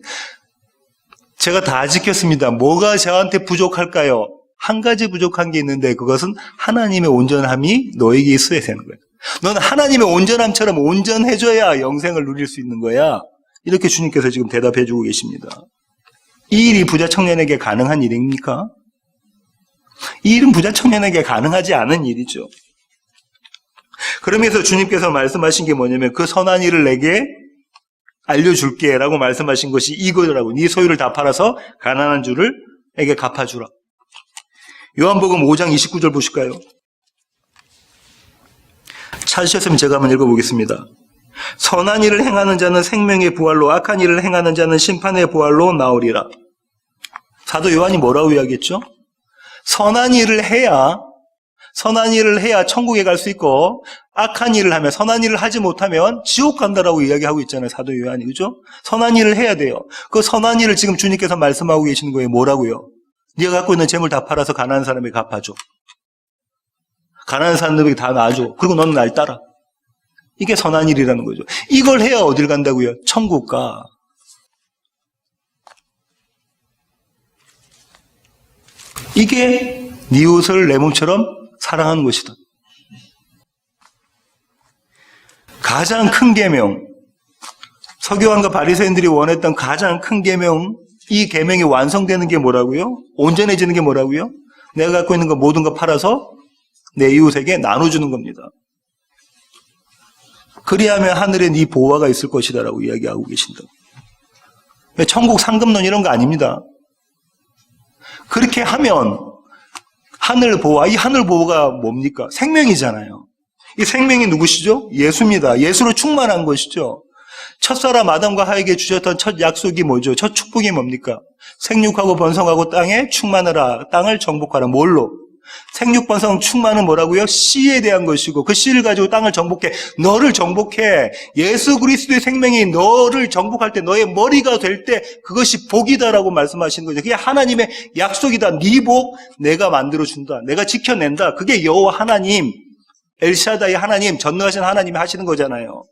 제가 다 지켰습니다. 뭐가 저한테 부족할까요? 한 가지 부족한 게 있는데 그것은 하나님의 온전함이 너에게 있어야 되는 거예요. 너는 하나님의 온전함처럼 온전해져야 영생을 누릴 수 있는 거야. 이렇게 주님께서 지금 대답해 주고 계십니다. 이 일이 부자 청년에게 가능한 일입니까? 이 일은 부자 청년에게 가능하지 않은 일이죠. 그러면서 주님께서 말씀하신 게 뭐냐면 그 선한 일을 내게 알려줄게 라고 말씀하신 것이 이거라고. 네 소유를 다 팔아서 가난한 줄에게 갚아주라. 요한복음 5장 29절 보실까요? 찾으셨으면 제가 한번 읽어보겠습니다. 선한 일을 행하는 자는 생명의 부활로 악한 일을 행하는 자는 심판의 부활로 나오리라. 사도 요한이 뭐라고 이야기했죠? 선한 일을 해야 천국에 갈 수 있고 악한 일을 하면 선한 일을 하지 못하면 지옥 간다라고 이야기하고 있잖아요. 사도 요한이. 그죠? 선한 일을 해야 돼요. 그 선한 일을 지금 주님께서 말씀하고 계시는 거예요. 뭐라고요? 네가 갖고 있는 재물 다 팔아서 가난한 사람에게 갚아줘. 가난한 사람들에게 다 놔줘. 그리고 너는 날 따라. 이게 선한 일이라는 거죠. 이걸 해야 어딜 간다고요? 천국 가. 이게 네 이웃을 내 몸처럼 사랑하는 것이다. 가장 큰 계명, 서기관과 바리새인들이 원했던 가장 큰 계명, 이 계명이 완성되는 게 뭐라고요? 온전해지는 게 뭐라고요? 내가 갖고 있는 거 모든 거 팔아서 내 이웃에게 나눠주는 겁니다. 그리하면 하늘에 네 보화가 있을 것이다라고 이야기하고 계신다. 천국 상급론 이런 거 아닙니다. 그렇게 하면 하늘 보화, 이 하늘 보화가 뭡니까? 생명이잖아요. 이 생명이 누구시죠? 예수입니다. 예수로 충만한 것이죠. 첫사람 아담과 하에게 주셨던 첫 약속이 뭐죠? 첫 축복이 뭡니까? 생육하고 번성하고 땅에 충만하라. 땅을 정복하라. 뭘로? 생육 번성 충만은 뭐라고요? 씨에 대한 것이고 그 씨를 가지고 땅을 정복해. 너를 정복해. 예수 그리스도의 생명이 너를 정복할 때 너의 머리가 될 때 그것이 복이다라고 말씀하시는 거죠. 그게 하나님의 약속이다. 네 복 내가 만들어준다. 내가 지켜낸다. 그게 여호와 하나님, 엘샤다의 하나님, 전능하신 하나님이 하시는 거잖아요.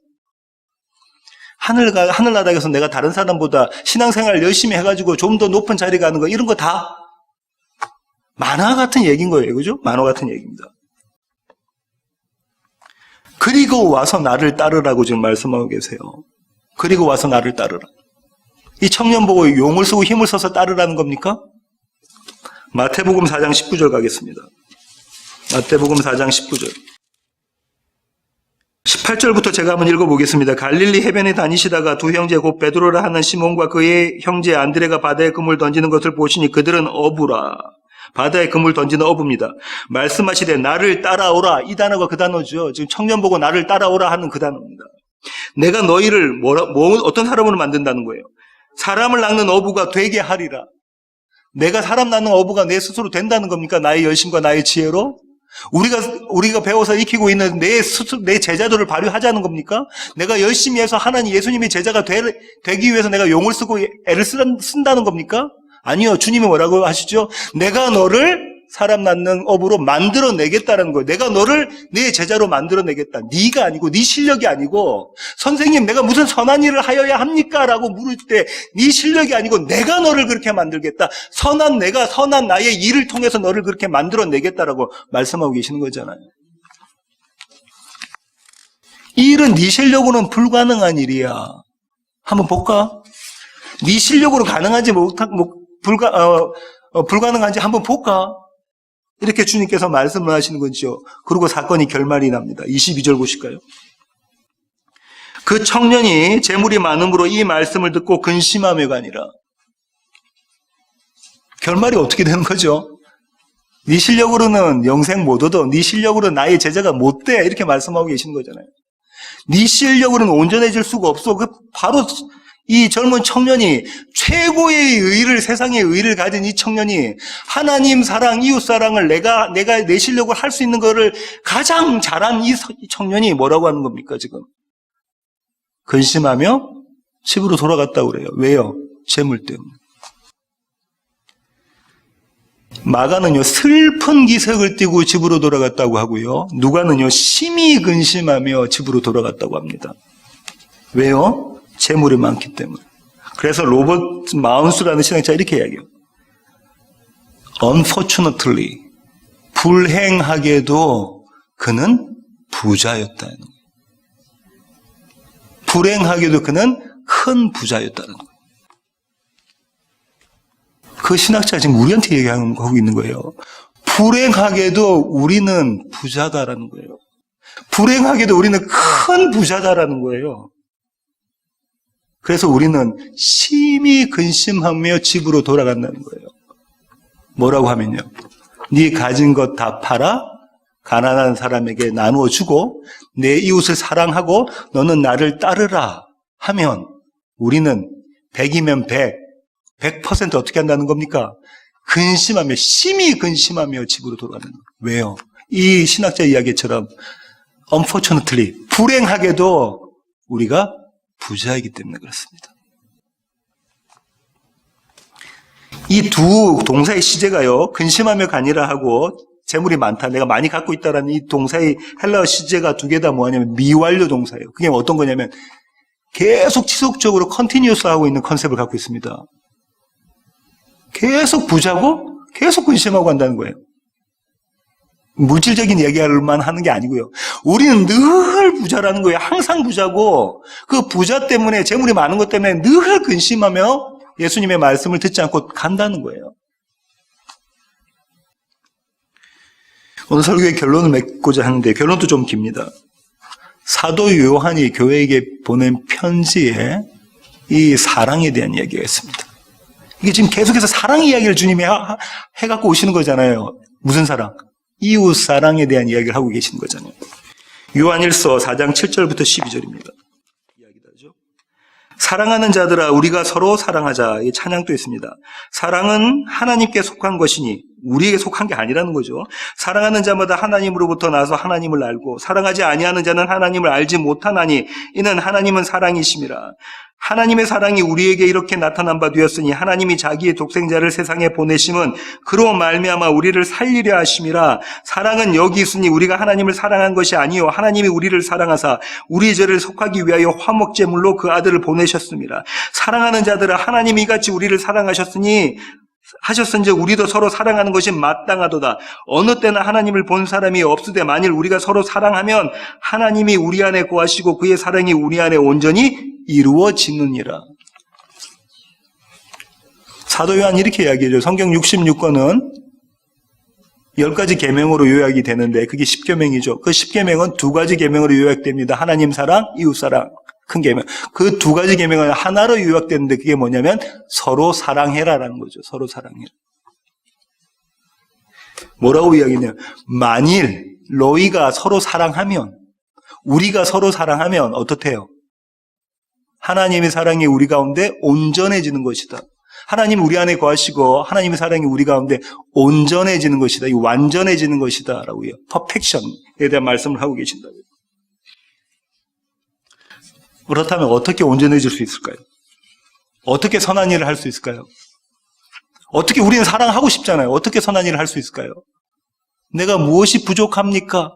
하늘나라에서 내가 다른 사람보다 신앙생활 열심히 해가지고 좀 더 높은 자리 가는 거 이런 거 다 만화 같은 얘기인 거예요. 그죠? 만화 같은 얘기입니다. 그리고 와서 나를 따르라고 지금 말씀하고 계세요. 그리고 와서 나를 따르라. 이 청년 보고 용을 쓰고 힘을 써서 따르라는 겁니까? 마태복음 4장 19절 가겠습니다. 마태복음 4장 19절. 18절부터 제가 한번 읽어보겠습니다. 갈릴리 해변에 다니시다가 두 형제 곧 베드로라 하는 시몬과 그의 형제 안드레가 바다에 그물 던지는 것을 보시니 그들은 어부라. 바다에 그물 던지는 어부입니다. 말씀하시되 나를 따라오라. 이 단어가 그 단어죠. 지금 청년 보고 나를 따라오라 하는 그 단어입니다. 내가 너희를 어떤 사람으로 만든다는 거예요? 사람을 낚는 어부가 되게 하리라. 내가 사람 낚는 어부가 내 스스로 된다는 겁니까? 나의 열심과 나의 지혜로? 우리가 배워서 익히고 있는 내 제자도를 발휘하자는 겁니까? 내가 열심히 해서 하나님 예수님의 제자가 되기 위해서 내가 용을 쓰고 애를 쓴다는 겁니까? 아니요. 주님이 뭐라고 하시죠? 내가 너를 사람 낳는 업으로 만들어내겠다는 거예요. 내가 너를 내 제자로 만들어내겠다. 네가 아니고 네 실력이 아니고 선생님 내가 무슨 선한 일을 하여야 합니까? 라고 물을 때 네 실력이 아니고 내가 너를 그렇게 만들겠다. 선한 나의 일을 통해서 너를 그렇게 만들어내겠다라고 말씀하고 계시는 거잖아요. 이 일은 네 실력으로는 불가능한 일이야. 한번 볼까? 네 실력으로 가능한지 불가능한지 한번 볼까? 이렇게 주님께서 말씀을 하시는 거죠. 그리고 사건이 결말이 납니다. 22절 보실까요? 그 청년이 재물이 많음으로 이 말씀을 듣고 근심하며가 아니라 결말이 어떻게 되는 거죠? 네 실력으로는 영생 못 얻어. 네 실력으로는 나의 제자가 못 돼. 이렇게 말씀하고 계시는 거잖아요. 네 실력으로는 온전해질 수가 없어. 바로 이 젊은 청년이 최고의 의를, 세상의 의를 가진 이 청년이 하나님 사랑, 이웃 사랑을 내가 내 실력으로 할 수 있는 거를 가장 잘한 이 청년이 뭐라고 하는 겁니까, 지금? 근심하며 집으로 돌아갔다고 그래요. 왜요? 재물 때문에. 마가는요, 슬픈 기색을 띠고 집으로 돌아갔다고 하고요. 누가는요, 심히 근심하며 집으로 돌아갔다고 합니다. 왜요? 재물이 많기 때문에. 그래서 로버트 마운스라는 신학자가 이렇게 이야기해요. Unfortunately, 불행하게도 그는 부자였다는 거예요. 불행하게도 그는 큰 부자였다는 거예요. 그 신학자가 지금 우리한테 얘기하고 있는 거예요. 불행하게도 우리는 부자다라는 거예요. 불행하게도 우리는 큰 부자다라는 거예요. 그래서 우리는 심히 근심하며 집으로 돌아간다는 거예요. 뭐라고 하면요. 네 가진 것 다 팔아 가난한 사람에게 나누어 주고 내 이웃을 사랑하고 너는 나를 따르라 하면 우리는 100이면 100% 어떻게 한다는 겁니까? 근심하며 심히 근심하며 집으로 돌아가는 거예요. 왜요? 이 신학자 이야기처럼 unfortunately 불행하게도 우리가 부자이기 때문에 그렇습니다. 이 두 동사의 시제가요, 근심하며 가니라 하고 재물이 많다, 내가 많이 갖고 있다라는 이 동사의 헬라어 시제가 두 개 다 뭐냐면 미완료 동사예요. 그게 어떤 거냐면 계속 지속적으로 컨티뉴어스 하고 있는 컨셉을 갖고 있습니다. 계속 부자고 계속 근심하고 한다는 거예요. 물질적인 얘기만 하는 게 아니고요. 우리는 늘 부자라는 거예요. 항상 부자고 그 부자 때문에 재물이 많은 것 때문에 늘 근심하며 예수님의 말씀을 듣지 않고 간다는 거예요. 오늘 설교의 결론을 맺고자 하는데 결론도 좀 깁니다. 사도 요한이 교회에게 보낸 편지에 이 사랑에 대한 이야기가 있습니다. 이게 지금 계속해서 사랑 이야기를 주님이 해갖고 오시는 거잖아요. 무슨 사랑? 이웃 사랑에 대한 이야기를 하고 계시는 거잖아요. 요한일서 4장 7절부터 12절입니다. 이야기도 하죠. 사랑하는 자들아 우리가 서로 사랑하자. 이 찬양도 있습니다. 사랑은 하나님께 속한 것이니 우리에게 속한 게 아니라는 거죠. 사랑하는 자마다 하나님으로부터 나서 하나님을 알고 사랑하지 아니하는 자는 하나님을 알지 못하나니 이는 하나님은 사랑이심이라. 하나님의 사랑이 우리에게 이렇게 나타난 바 되었으니 하나님이 자기의 독생자를 세상에 보내심은 그로 말미암아 우리를 살리려 하심이라. 사랑은 여기 있으니 우리가 하나님을 사랑한 것이 아니요 하나님이 우리를 사랑하사 우리 죄를 속하기 위하여 화목제물로 그 아들을 보내셨습니다. 사랑하는 자들아 하나님이 이같이 우리를 사랑하셨으니 하셨은즉 우리도 서로 사랑하는 것이 마땅하도다. 어느 때나 하나님을 본 사람이 없으되 만일 우리가 서로 사랑하면 하나님이 우리 안에 거하시고 그의 사랑이 우리 안에 온전히 이루어지느니라. 사도 요한이 이렇게 이야기해요. 성경 66권은 10가지 계명으로 요약이 되는데 그게 10계명이죠. 그 10계명은 2가지 계명으로 요약됩니다. 하나님 사랑, 이웃 사랑. 큰 계명. 그 2가지 계명은 하나로 요약되는데 그게 뭐냐면 서로 사랑해라라는 거죠. 서로 사랑해라. 뭐라고 이야기냐면 만일 너희가 서로 사랑하면 우리가 서로 사랑하면 어떻대요? 하나님의 사랑이 우리 가운데 온전해지는 것이다. 하나님 우리 안에 거하시고 하나님의 사랑이 우리 가운데 온전해지는 것이다. 이 완전해지는 것이다 라고요. 퍼펙션에 대한 말씀을 하고 계신다고요. 그렇다면 어떻게 온전해질 수 있을까요? 어떻게 선한 일을 할 수 있을까요? 어떻게 우리는 사랑하고 싶잖아요. 어떻게 선한 일을 할 수 있을까요? 내가 무엇이 부족합니까?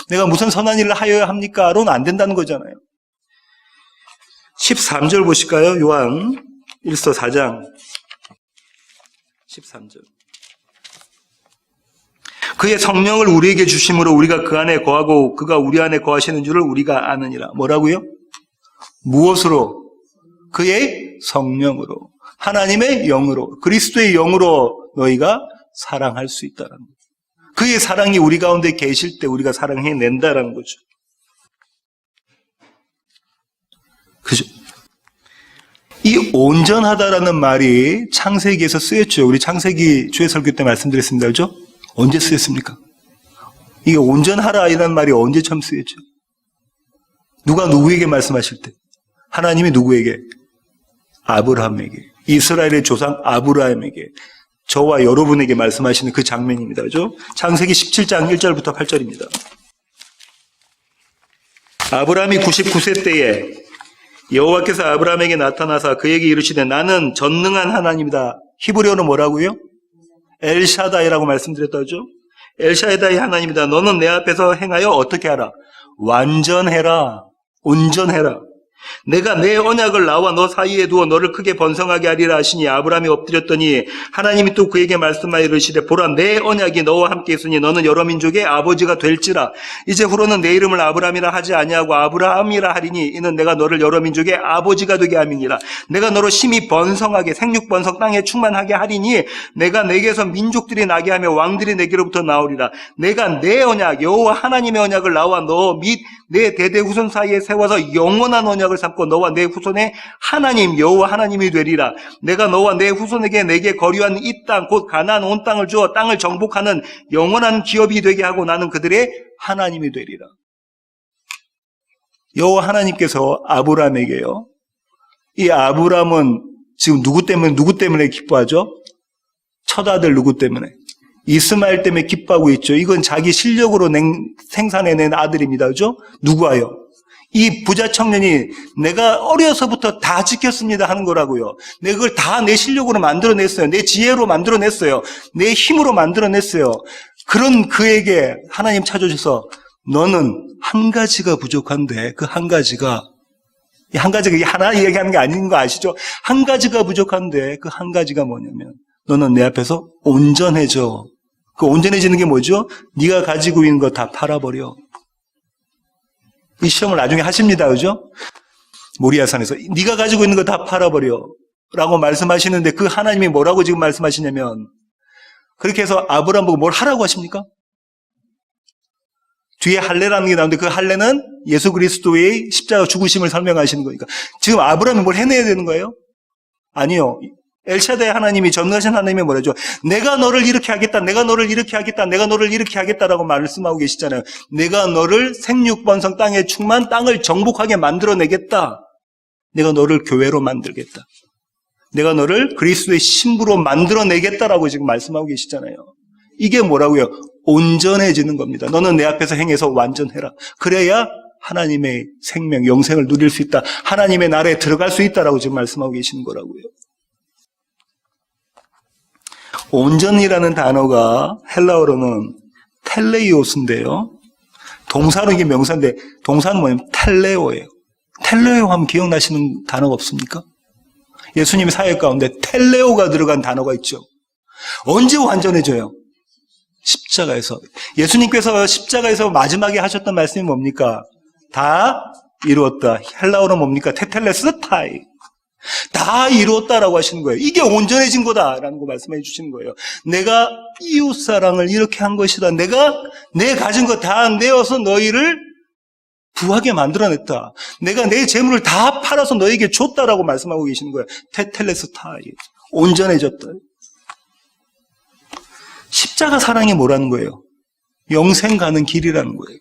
내가 무슨 선한 일을 하여야 합니까? 로는 안 된다는 거잖아요. 13절 보실까요? 요한 1서 4장 13절. 그의 성령을 우리에게 주심으로 우리가 그 안에 거하고 그가 우리 안에 거하시는 줄을 우리가 아느니라. 뭐라고요? 무엇으로? 그의 성령으로. 하나님의 영으로. 그리스도의 영으로 너희가 사랑할 수 있다는 거죠. 그의 사랑이 우리 가운데 계실 때 우리가 사랑해낸다라는 거죠. 그죠? 이 온전하다라는 말이 창세기에서 쓰였죠. 우리 창세기 주의 설교 때 말씀드렸습니다. 그죠? 언제 쓰였습니까? 이게 온전하라 이라는 말이 언제 처음 쓰였죠? 누가 누구에게 말씀하실 때? 하나님이 누구에게? 아브라함에게. 이스라엘의 조상 아브라함에게. 저와 여러분에게 말씀하시는 그 장면입니다. 그죠? 창세기 17장 1절부터 8절입니다. 아브라함이 99세 때에 여호와께서 아브라함에게 나타나사 그에게 이르시되 나는 전능한 하나님이다. 히브리어는 뭐라고요? 엘샤다이라고 말씀드렸다죠? 엘샤다이 하나님이다. 너는 내 앞에서 행하여 어떻게 하라? 완전해라. 온전해라. 내가 내 언약을 나와 너 사이에 두어 너를 크게 번성하게 하리라 하시니 아브라함이 엎드렸더니 하나님이 또 그에게 말씀하여 이르시되 보라 내 언약이 너와 함께 있으니 너는 여러 민족의 아버지가 될지라. 이제 후로는 내 이름을 아브라함이라 하지 아니하고 아브라함이라 하리니 이는 내가 너를 여러 민족의 아버지가 되게 함이니라. 내가 너로 심히 번성하게 생육번성 땅에 충만하게 하리니 내가 내게서 민족들이 나게 하며 왕들이 내게로부터 나오리라. 내가 내 언약 여호와 하나님의 언약을 나와 너 및 내 대대 후손 사이에 세워서 영원한 언약을 삼고 너와 내 후손의 하나님 여호와 하나님이 되리라. 내가 너와 내 후손에게 내게 거류한 이 땅 곧 가나안 온 땅을 주어 땅을 정복하는 영원한 기업이 되게 하고 나는 그들의 하나님이 되리라. 여호와 하나님께서 아브라함에게요. 이 아브라함은 지금 누구 때문에 기뻐하죠? 첫 아들 누구 때문에? 이스마엘 때문에 기뻐하고 있죠. 이건 자기 실력으로 생산해낸 아들입니다. 그죠? 누구와요? 이 부자 청년이 내가 어려서부터 다 지켰습니다 하는 거라고요. 내가 그걸 다 내 실력으로 만들어냈어요. 내 지혜로 만들어냈어요. 내 힘으로 만들어냈어요. 그런 그에게 하나님 찾아주셔서 너는 한 가지가 부족한데 그 한 가지가 이 한 가지가 이 하나 얘기하는 게 아닌 거 아시죠? 한 가지가 부족한데 그 한 가지가 뭐냐면 너는 내 앞에서 온전해져. 그 온전해지는 게 뭐죠? 네가 가지고 있는 거 다 팔아버려. 이 시험을 나중에 하십니다. 그죠? 모리아산에서 네가 가지고 있는 거 다 팔아버려 라고 말씀하시는데 그 하나님이 뭐라고 지금 말씀하시냐면 그렇게 해서 아브라함 보고 뭘 하라고 하십니까? 뒤에 할례라는 게 나오는데 그 할례는 예수 그리스도의 십자가 죽으심을 설명하시는 거니까 지금 아브라함이 뭘 해내야 되는 거예요? 아니요. 엘샤다의 하나님이 전능하신 하나님이 뭐라죠? 내가 너를 이렇게 하겠다, 내가 너를 이렇게 하겠다, 내가 너를 이렇게 하겠다라고 말씀하고 계시잖아요. 내가 너를 생육번성 땅의 충만 땅을 정복하게 만들어내겠다. 내가 너를 교회로 만들겠다. 내가 너를 그리스도의 신부로 만들어내겠다라고 지금 말씀하고 계시잖아요. 이게 뭐라고요? 온전해지는 겁니다. 너는 내 앞에서 행해서 완전해라. 그래야 하나님의 생명, 영생을 누릴 수 있다. 하나님의 나라에 들어갈 수 있다라고 지금 말씀하고 계시는 거라고요. 온전이라는 단어가 헬라어로는 텔레이오스인데요. 동사로 이게 명사인데 동사는 뭐냐면 텔레오예요. 텔레오 하면 기억나시는 단어가 없습니까? 예수님의 사역 가운데 텔레오가 들어간 단어가 있죠. 언제 완전해져요? 십자가에서. 예수님께서 십자가에서 마지막에 하셨던 말씀이 뭡니까? 다 이루었다. 헬라어로 뭡니까? 테텔레스타이. 다 이루었다라고 하시는 거예요. 이게 온전해진 거다라는 거 말씀해 주시는 거예요. 내가 이웃사랑을 이렇게 한 것이다. 내가 내 가진 거 다 내어서 너희를 부하게 만들어냈다. 내가 내 재물을 다 팔아서 너에게 줬다라고 말씀하고 계시는 거예요. 테텔레스타이. 온전해졌다. 십자가 사랑이 뭐라는 거예요? 영생 가는 길이라는 거예요.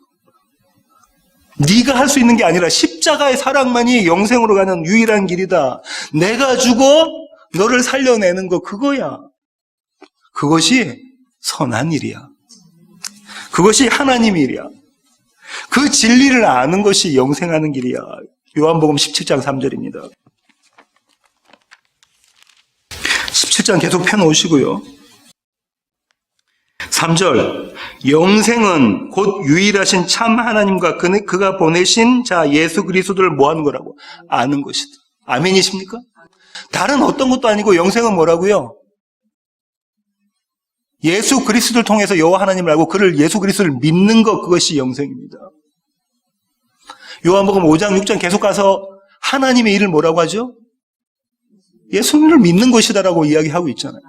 네가 할 수 있는 게 아니라 십자가의 사랑만이 영생으로 가는 유일한 길이다. 내가 죽어 너를 살려내는 거 그거야. 그것이 선한 일이야. 그것이 하나님의 일이야. 그 진리를 아는 것이 영생하는 길이야. 요한복음 17장 3절입니다. 17장 계속 펴놓으시고요. 3절 영생은 곧 유일하신 참 하나님과 그가 보내신 자 예수 그리스도를 뭐하는 거라고? 아는 것이다. 아멘이십니까? 다른 어떤 것도 아니고 영생은 뭐라고요? 예수 그리스도를 통해서 여호와 하나님을 알고 그를 예수 그리스도를 믿는 것 그것이 영생입니다. 요한복음 5장 6장 계속 가서 하나님의 일을 뭐라고 하죠? 예수님을 믿는 것이다라고 이야기하고 있잖아요.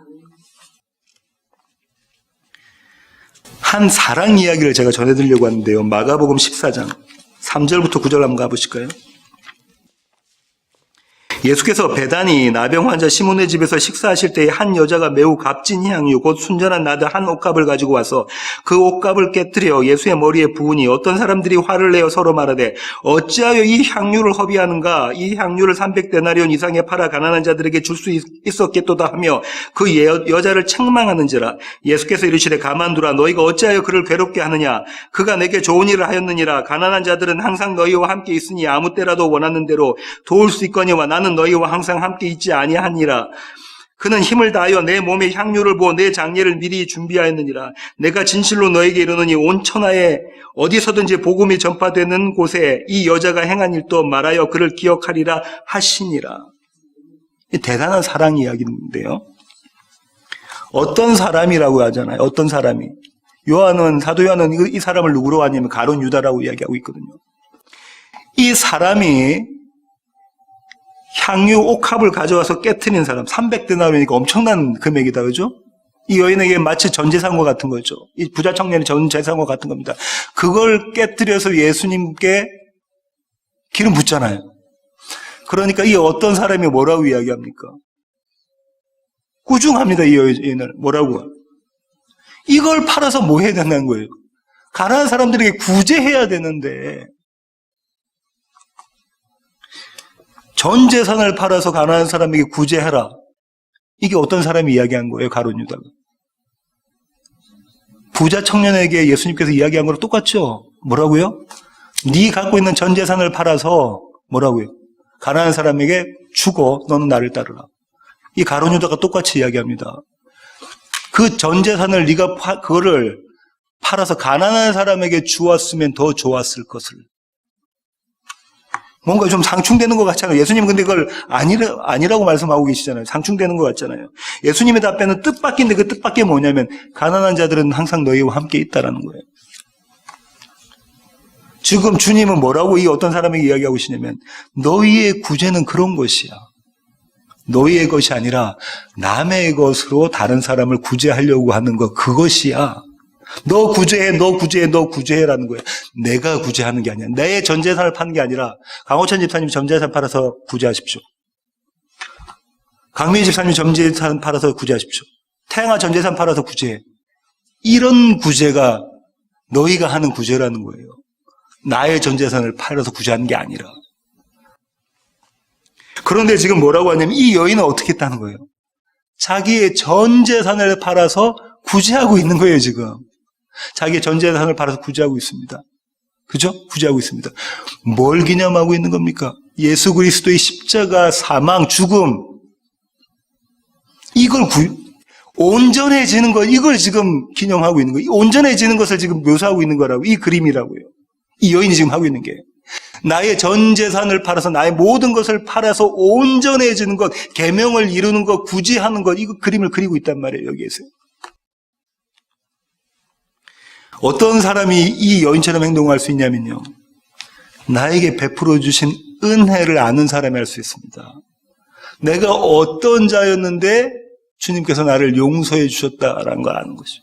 한 사랑 이야기를 제가 전해드리려고 하는데요. 마가복음 14장 3절부터 9절 한번 가보실까요? 예수께서 베다니 나병 환자 시몬의 집에서 식사하실 때에 한 여자가 매우 값진 향유 곧 순전한 나드 한 옷값을 가지고 와서 그 옷값을 깨뜨려 예수의 머리에 부으니 어떤 사람들이 화를 내어 서로 말하되 어찌하여 이 향유를 허비하는가? 이 향유를 300데나리온 이상에 팔아 가난한 자들에게 줄 수 있었겠도다 하며 그 여자를 책망하는지라. 예수께서 이르시되 가만두라. 너희가 어찌하여 그를 괴롭게 하느냐? 그가 내게 좋은 일을 하였느니라. 가난한 자들은 항상 너희와 함께 있으니 아무 때라도 원하는 대로 도울 수 있거니와 나는 너희와 항상 함께 있지 아니하니라. 그는 힘을 다하여 내 몸에 향유를 부어 내 장례를 미리 준비하였느니라. 내가 진실로 너에게 이르노니 온 천하에 어디서든지 복음이 전파되는 곳에 이 여자가 행한 일도 말하여 그를 기억하리라 하시니라. 대단한 사랑 이야기인데요. 어떤 사람이라고 하잖아요. 어떤 사람이. 사도 요한은 이 사람을 누구로 하냐면 가룟 유다라고 이야기하고 있거든요. 이 사람이 향유 옥합을 가져와서 깨트린 사람 300데나리온이니까 엄청난 금액이다. 그죠? 이 여인에게 마치 전 재산과 같은 거죠. 이 부자 청년이 전 재산과 같은 겁니다. 그걸 깨트려서 예수님께 기름 붓잖아요. 그러니까 이 어떤 사람이 뭐라고 이야기합니까? 꾸중합니다. 이 여인을. 뭐라고? 이걸 팔아서 뭐 해야 된다는 거예요? 가난한 사람들에게 구제해야 되는데 전 재산을 팔아서 가난한 사람에게 구제해라. 이게 어떤 사람이 이야기한 거예요? 가룟 유다가. 부자 청년에게 예수님께서 이야기한 거랑 똑같죠? 뭐라고요? 네 갖고 있는 전 재산을 팔아서 뭐라고요? 가난한 사람에게 주고 너는 나를 따르라. 이 가룟 유다가 똑같이 이야기합니다. 그 전 재산을 네가 그거를 팔아서 가난한 사람에게 주었으면 더 좋았을 것을. 뭔가 좀 상충되는 것 같잖아요. 예수님 근데 그걸 아니라고 말씀하고 계시잖아요. 상충되는 것 같잖아요. 예수님의 답변은 뜻밖인데 그 뜻밖이 뭐냐면 가난한 자들은 항상 너희와 함께 있다라는 거예요. 지금 주님은 뭐라고 이 어떤 사람에게 이야기하고 계시냐면 너희의 구제는 그런 것이야. 너희의 것이 아니라 남의 것으로 다른 사람을 구제하려고 하는 것, 그것이야. 너 구제해, 너 구제해, 너 구제해라는 거예요. 내가 구제하는 게 아니야. 내 전 재산을 파는 게 아니라 강호천 집사님이 전 재산 팔아서 구제하십시오. 강민희 집사님이 전 재산 팔아서 구제하십시오. 태양아 전 재산 팔아서 구제해. 이런 구제가 너희가 하는 구제라는 거예요. 나의 전 재산을 팔아서 구제하는 게 아니라. 그런데 지금 뭐라고 하냐면 이 여인은 어떻게 했다는 거예요? 자기의 전 재산을 팔아서 구제하고 있는 거예요, 지금. 자기의 전 재산을 팔아서 구제하고 있습니다. 그죠? 구제하고 있습니다. 뭘 기념하고 있는 겁니까? 예수 그리스도의 십자가, 사망, 죽음. 이걸 온전해지는 것, 이걸 지금 기념하고 있는 거예요. 온전해지는 것을 지금 묘사하고 있는 거라고, 이 그림이라고요. 이 여인이 지금 하고 있는 게. 나의 전 재산을 팔아서 나의 모든 것을 팔아서 온전해지는 것, 계명을 이루는 것, 구제하는 것, 이거 그림을 그리고 있단 말이에요, 여기에서. 어떤 사람이 이 여인처럼 행동할 수 있냐면요. 나에게 베풀어 주신 은혜를 아는 사람이 할 수 있습니다. 내가 어떤 자였는데 주님께서 나를 용서해 주셨다라는 걸 아는 것이죠.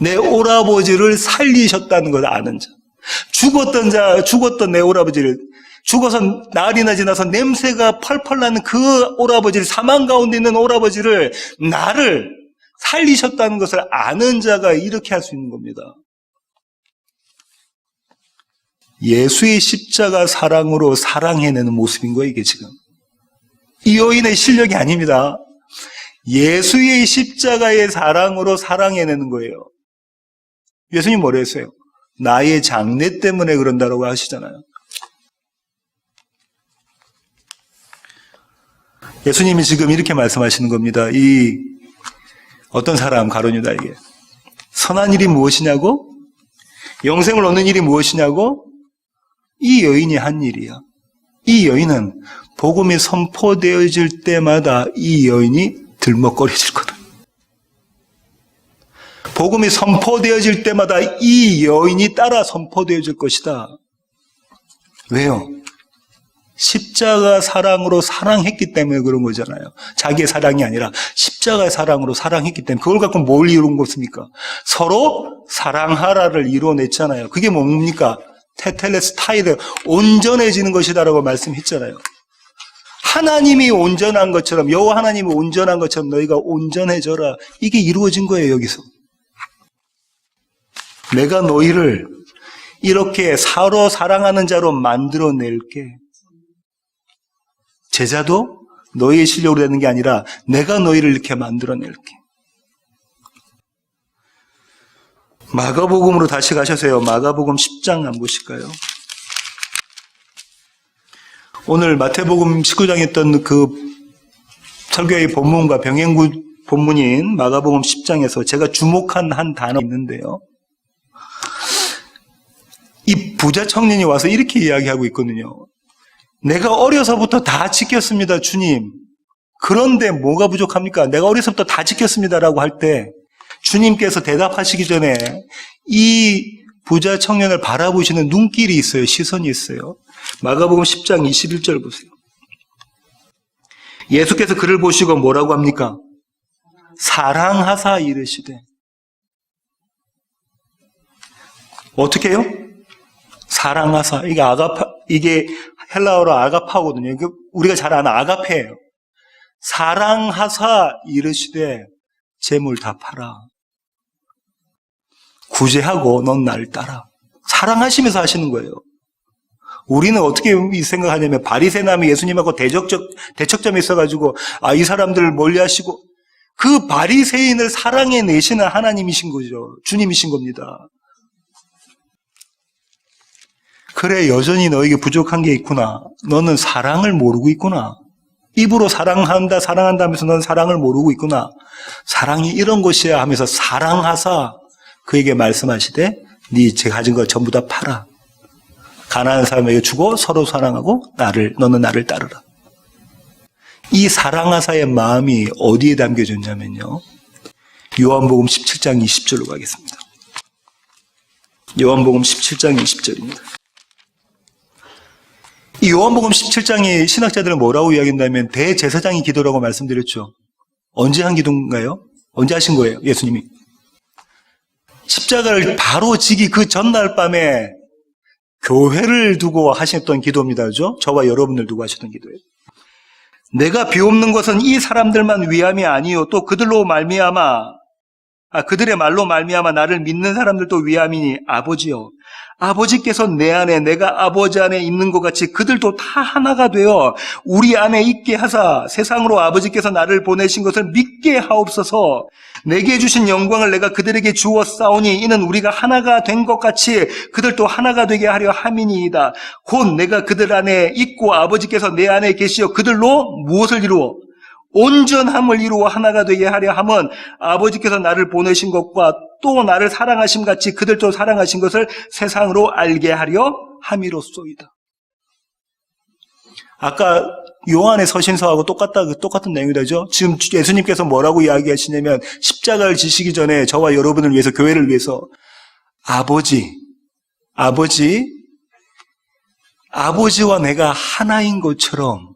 내 오라버지를 살리셨다는 걸 아는 자. 죽었던 내 오라버지를, 죽어서 날이나 지나서 냄새가 펄펄 나는 그 오라버지를, 사망 가운데 있는 오라버지를, 나를 살리셨다는 것을 아는 자가 이렇게 할 수 있는 겁니다. 예수의 십자가 사랑으로 사랑해내는 모습인 거예요, 이게 지금. 이 여인의 실력이 아닙니다. 예수의 십자가의 사랑으로 사랑해내는 거예요. 예수님 뭐라 했어요? 나의 장래 때문에 그런다고 하시잖아요. 예수님이 지금 이렇게 말씀하시는 겁니다. 이 어떤 사람 가룟 유다에게 선한 일이 무엇이냐고? 영생을 얻는 일이 무엇이냐고? 이 여인이 한 일이야. 이 여인은 복음이 선포되어질 때마다 이 여인이 들먹거려질 거다. 복음이 선포되어질 때마다 이 여인이 따라 선포되어질 것이다. 왜요? 십자가 사랑으로 사랑했기 때문에 그런 거잖아요. 자기의 사랑이 아니라 십자가의 사랑으로 사랑했기 때문에. 그걸 갖고 뭘 이룬 것입니까? 서로 사랑하라를 이루어냈잖아요. 그게 뭡니까? 테텔레스타이드, 온전해지는 것이다라고 말씀했잖아요. 하나님이 온전한 것처럼, 여호와 하나님이 온전한 것처럼 너희가 온전해져라. 이게 이루어진 거예요, 여기서. 내가 너희를 이렇게 서로 사랑하는 자로 만들어낼게. 제자도 너희의 실력으로 되는 게 아니라 내가 너희를 이렇게 만들어낼게. 마가복음으로 다시 가셔서요. 마가복음 10장 한번 보실까요? 오늘 마태복음 19장에 있던 그 설교의 본문과 병행구 본문인 마가복음 10장에서 제가 주목한 한 단어 있는데요. 이 부자 청년이 와서 이렇게 이야기하고 있거든요. 내가 어려서부터 다 지켰습니다, 주님. 그런데 뭐가 부족합니까? 내가 어려서부터 다 지켰습니다라고 할 때 주님께서 대답하시기 전에 이 부자 청년을 바라보시는 눈길이 있어요. 시선이 있어요. 마가복음 10장 21절 보세요. 예수께서 그를 보시고 뭐라고 합니까? 사랑하사 이르시되. 어떻게 해요? 사랑하사. 이게 헬라어로 아가파거든요. 이게 우리가 잘 아는 아가페예요. 사랑하사 이르시되 재물 다 팔아. 구제하고 넌 날 따라. 사랑하시면서 하시는 거예요. 우리는 어떻게 생각하냐면 바리새인이 예수님하고 대척점에 있어가지고 이 사람들을 멀리하시고 그 바리새인을 사랑해내시는 하나님이신 거죠. 주님이신 겁니다. 그래, 여전히 너에게 부족한 게 있구나. 너는 사랑을 모르고 있구나. 입으로 사랑한다, 사랑한다 하면서 넌 사랑을 모르고 있구나. 사랑이 이런 것이야 하면서 사랑하사 그에게 말씀하시되 네 가진 거 전부 다 팔아. 가난한 사람에게 주고 서로 사랑하고 너는 나를 따르라. 이 사랑하사의 마음이 어디에 담겨져 있냐면요. 요한복음 17장 20절로 가겠습니다. 요한복음 17장 20절입니다. 이 요한복음 17장이 신학자들은 뭐라고 이야기한다면 대제사장이 기도라고 말씀드렸죠. 언제 한 기도인가요? 언제 하신 거예요? 예수님이. 십자가를 바로 지기 그 전날 밤에 교회를 두고 하셨던 기도입니다. 그죠? 저와 여러분을 두고 하셨던 기도예요. 내가 비옵는 것은 이 사람들만 위함이 아니요 또 그들로 말미암아 그들의 말로 말미암아 나를 믿는 사람들도 위함이니 아버지요 아버지께서 내 안에 내가 아버지 안에 있는 것 같이 그들도 다 하나가 되어 우리 안에 있게 하사 세상으로 아버지께서 나를 보내신 것을 믿게 하옵소서. 내게 주신 영광을 내가 그들에게 주었사오니 이는 우리가 하나가 된 것 같이 그들도 하나가 되게 하려 함이니이다. 곧 내가 그들 안에 있고 아버지께서 내 안에 계시어 그들로 무엇을 이루어 온전함을 이루어 하나가 되게 하려 함은 아버지께서 나를 보내신 것과 또 나를 사랑하심 같이 그들도 사랑하신 것을 세상으로 알게 하려 함이로소이다. 아까 요한의 서신서하고 똑같은 내용이죠. 지금 예수님께서 뭐라고 이야기하시냐면 십자가를 지시기 전에 저와 여러분을 위해서 교회를 위해서 아버지와 내가 하나인 것처럼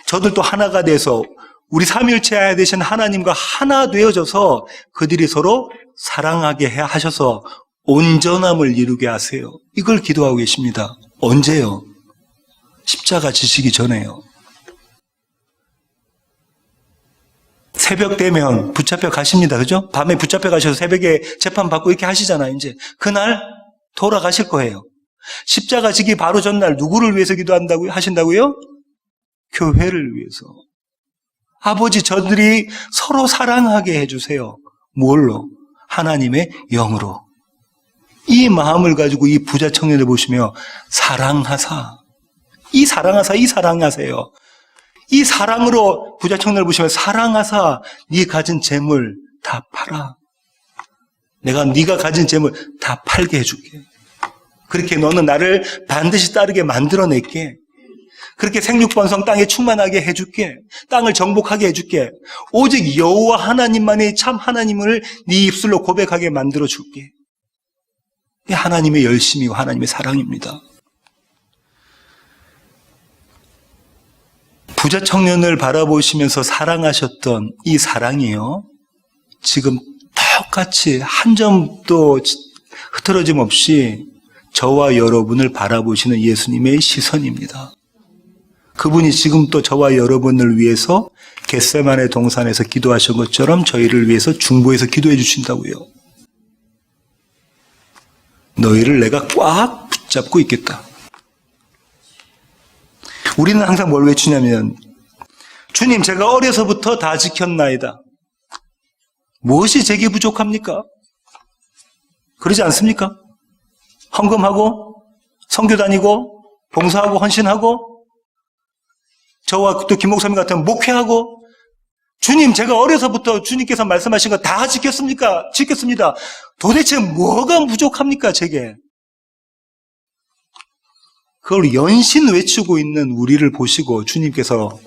저들도 하나가 돼서 우리 삼일체 되신 하나님과 하나 되어져서 그들이 서로 사랑하게 하셔서 온전함을 이루게 하세요. 이걸 기도하고 계십니다. 언제요? 십자가 지시기 전에요. 새벽 되면 붙잡혀 가십니다. 그죠? 밤에 붙잡혀 가셔서 새벽에 재판받고 이렇게 하시잖아요. 이제 그날 돌아가실 거예요. 십자가 지기 바로 전날 누구를 위해서 하신다고요? 교회를 위해서. 아버지, 저들이 서로 사랑하게 해주세요. 뭘로? 하나님의 영으로. 이 마음을 가지고 이 부자 청년을 보시며 사랑하세요. 이 사랑으로 부자 청년을 보시면 사랑하사 네 가진 재물 다 팔아. 내가 네가 가진 재물 다 팔게 해줄게. 그렇게 너는 나를 반드시 따르게 만들어낼게. 그렇게 생육번성 땅에 충만하게 해줄게. 땅을 정복하게 해줄게. 오직 여호와 하나님만이 참 하나님을 네 입술로 고백하게 만들어줄게. 이게 하나님의 열심이고 하나님의 사랑입니다. 부자 청년을 바라보시면서 사랑하셨던 이 사랑이요. 지금 똑같이 한 점도 흐트러짐 없이 저와 여러분을 바라보시는 예수님의 시선입니다. 그분이 지금 또 저와 여러분을 위해서 겟세마네 동산에서 기도하신 것처럼 저희를 위해서 중보해서 기도해 주신다고요. 너희를 내가 꽉 붙잡고 있겠다. 우리는 항상 뭘 외치냐면 주님 제가 어려서부터 다 지켰나이다. 무엇이 제게 부족합니까? 그러지 않습니까? 헌금하고 선교 다니고 봉사하고 헌신하고 저와 또 김 목사님 같은 목회하고 주님 제가 어려서부터 주님께서 말씀하신 거 다 지켰습니까? 지켰습니다. 도대체 뭐가 부족합니까 제게? 그걸 연신 외치고 있는 우리를 보시고 주님께서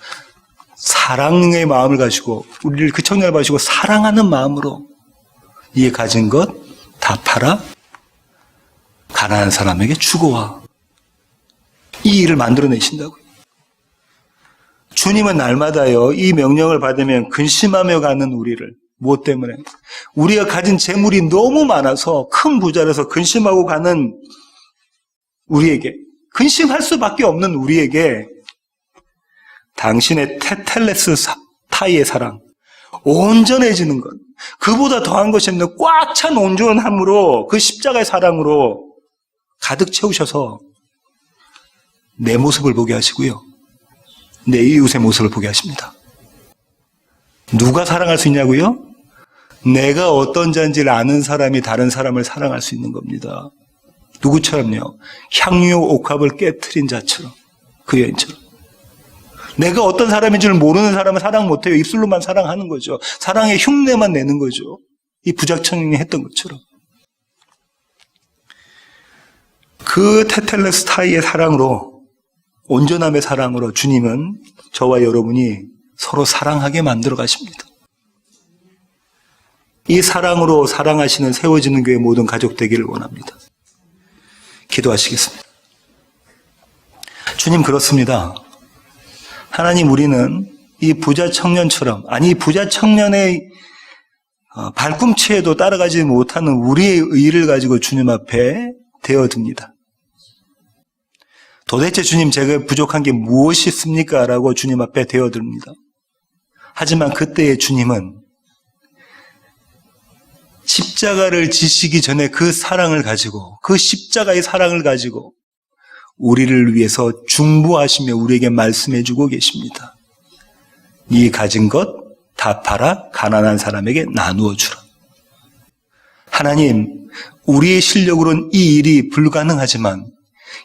사랑의 마음을 가지고 우리를 그 청년을 봐주시고 사랑하는 마음으로 이에 가진 것 다 팔아 가난한 사람에게 주고 와. 이 일을 만들어내신다고요. 주님은 날마다요 이 명령을 받으면 근심하며 가는 우리를 무엇 때문에? 우리가 가진 재물이 너무 많아서 큰 부자라서 근심하고 가는 우리에게 근심할 수밖에 없는 우리에게 당신의 테텔레스 타이의 사랑 온전해지는 것 그보다 더한 것이 없는 꽉 찬 온전함으로 그 십자가의 사랑으로 가득 채우셔서 내 모습을 보게 하시고요. 내 이웃의 모습을 보게 하십니다. 누가 사랑할 수 있냐고요? 내가 어떤 자인지를 아는 사람이 다른 사람을 사랑할 수 있는 겁니다. 누구처럼요? 향유 옥합을 깨트린 자처럼, 그 여인처럼. 내가 어떤 사람인 줄 모르는 사람은 사랑 못해요. 입술로만 사랑하는 거죠. 사랑의 흉내만 내는 거죠. 이 부작청이 했던 것처럼. 그 테텔레스타이의 사랑으로, 온전함의 사랑으로 주님은 저와 여러분이 서로 사랑하게 만들어 가십니다. 이 사랑으로 사랑하시는 세워지는 교회 모든 가족 되기를 원합니다. 기도하시겠습니다. 주님, 그렇습니다. 하나님, 우리는 이 부자 청년처럼, 아니 부자 청년의 발꿈치에도 따라가지 못하는 우리의 의의를 가지고 주님 앞에 되어듭니다. 도대체 주님, 제가 부족한 게 무엇이 있습니까? 라고 주님 앞에 되어듭니다. 하지만 그때의 주님은 십자가를 지시기 전에 그 사랑을 가지고, 그 십자가의 사랑을 가지고 우리를 위해서 중보하시며 우리에게 말씀해 주고 계십니다. 네 가진 것 다 팔아 가난한 사람에게 나누어 주라. 하나님, 우리의 실력으로는 이 일이 불가능하지만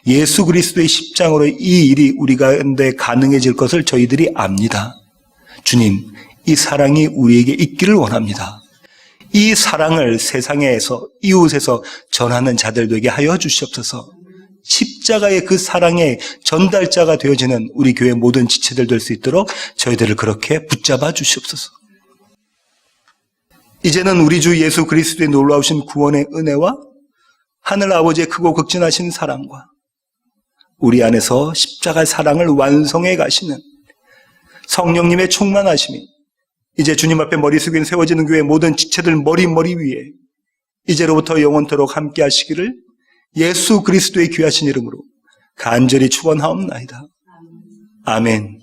예수 그리스도의 십장으로 이 일이 우리 가운데 가능해질 것을 저희들이 압니다. 주님, 이 사랑이 우리에게 있기를 원합니다. 이 사랑을 세상에서, 이웃에서 전하는 자들 되게 하여 주시옵소서. 십자가의 그 사랑의 전달자가 되어지는 우리 교회 모든 지체들 될 수 있도록 저희들을 그렇게 붙잡아 주시옵소서. 이제는 우리 주 예수 그리스도의 놀라우신 구원의 은혜와 하늘 아버지의 크고 극진하신 사랑과 우리 안에서 십자가의 사랑을 완성해 가시는 성령님의 충만하심이 이제 주님 앞에 머리 숙인 세워지는 교회 모든 지체들 머리 위에 이제로부터 영원토록 함께 하시기를 예수 그리스도의 귀하신 이름으로 간절히 축원하옵나이다. 아멘.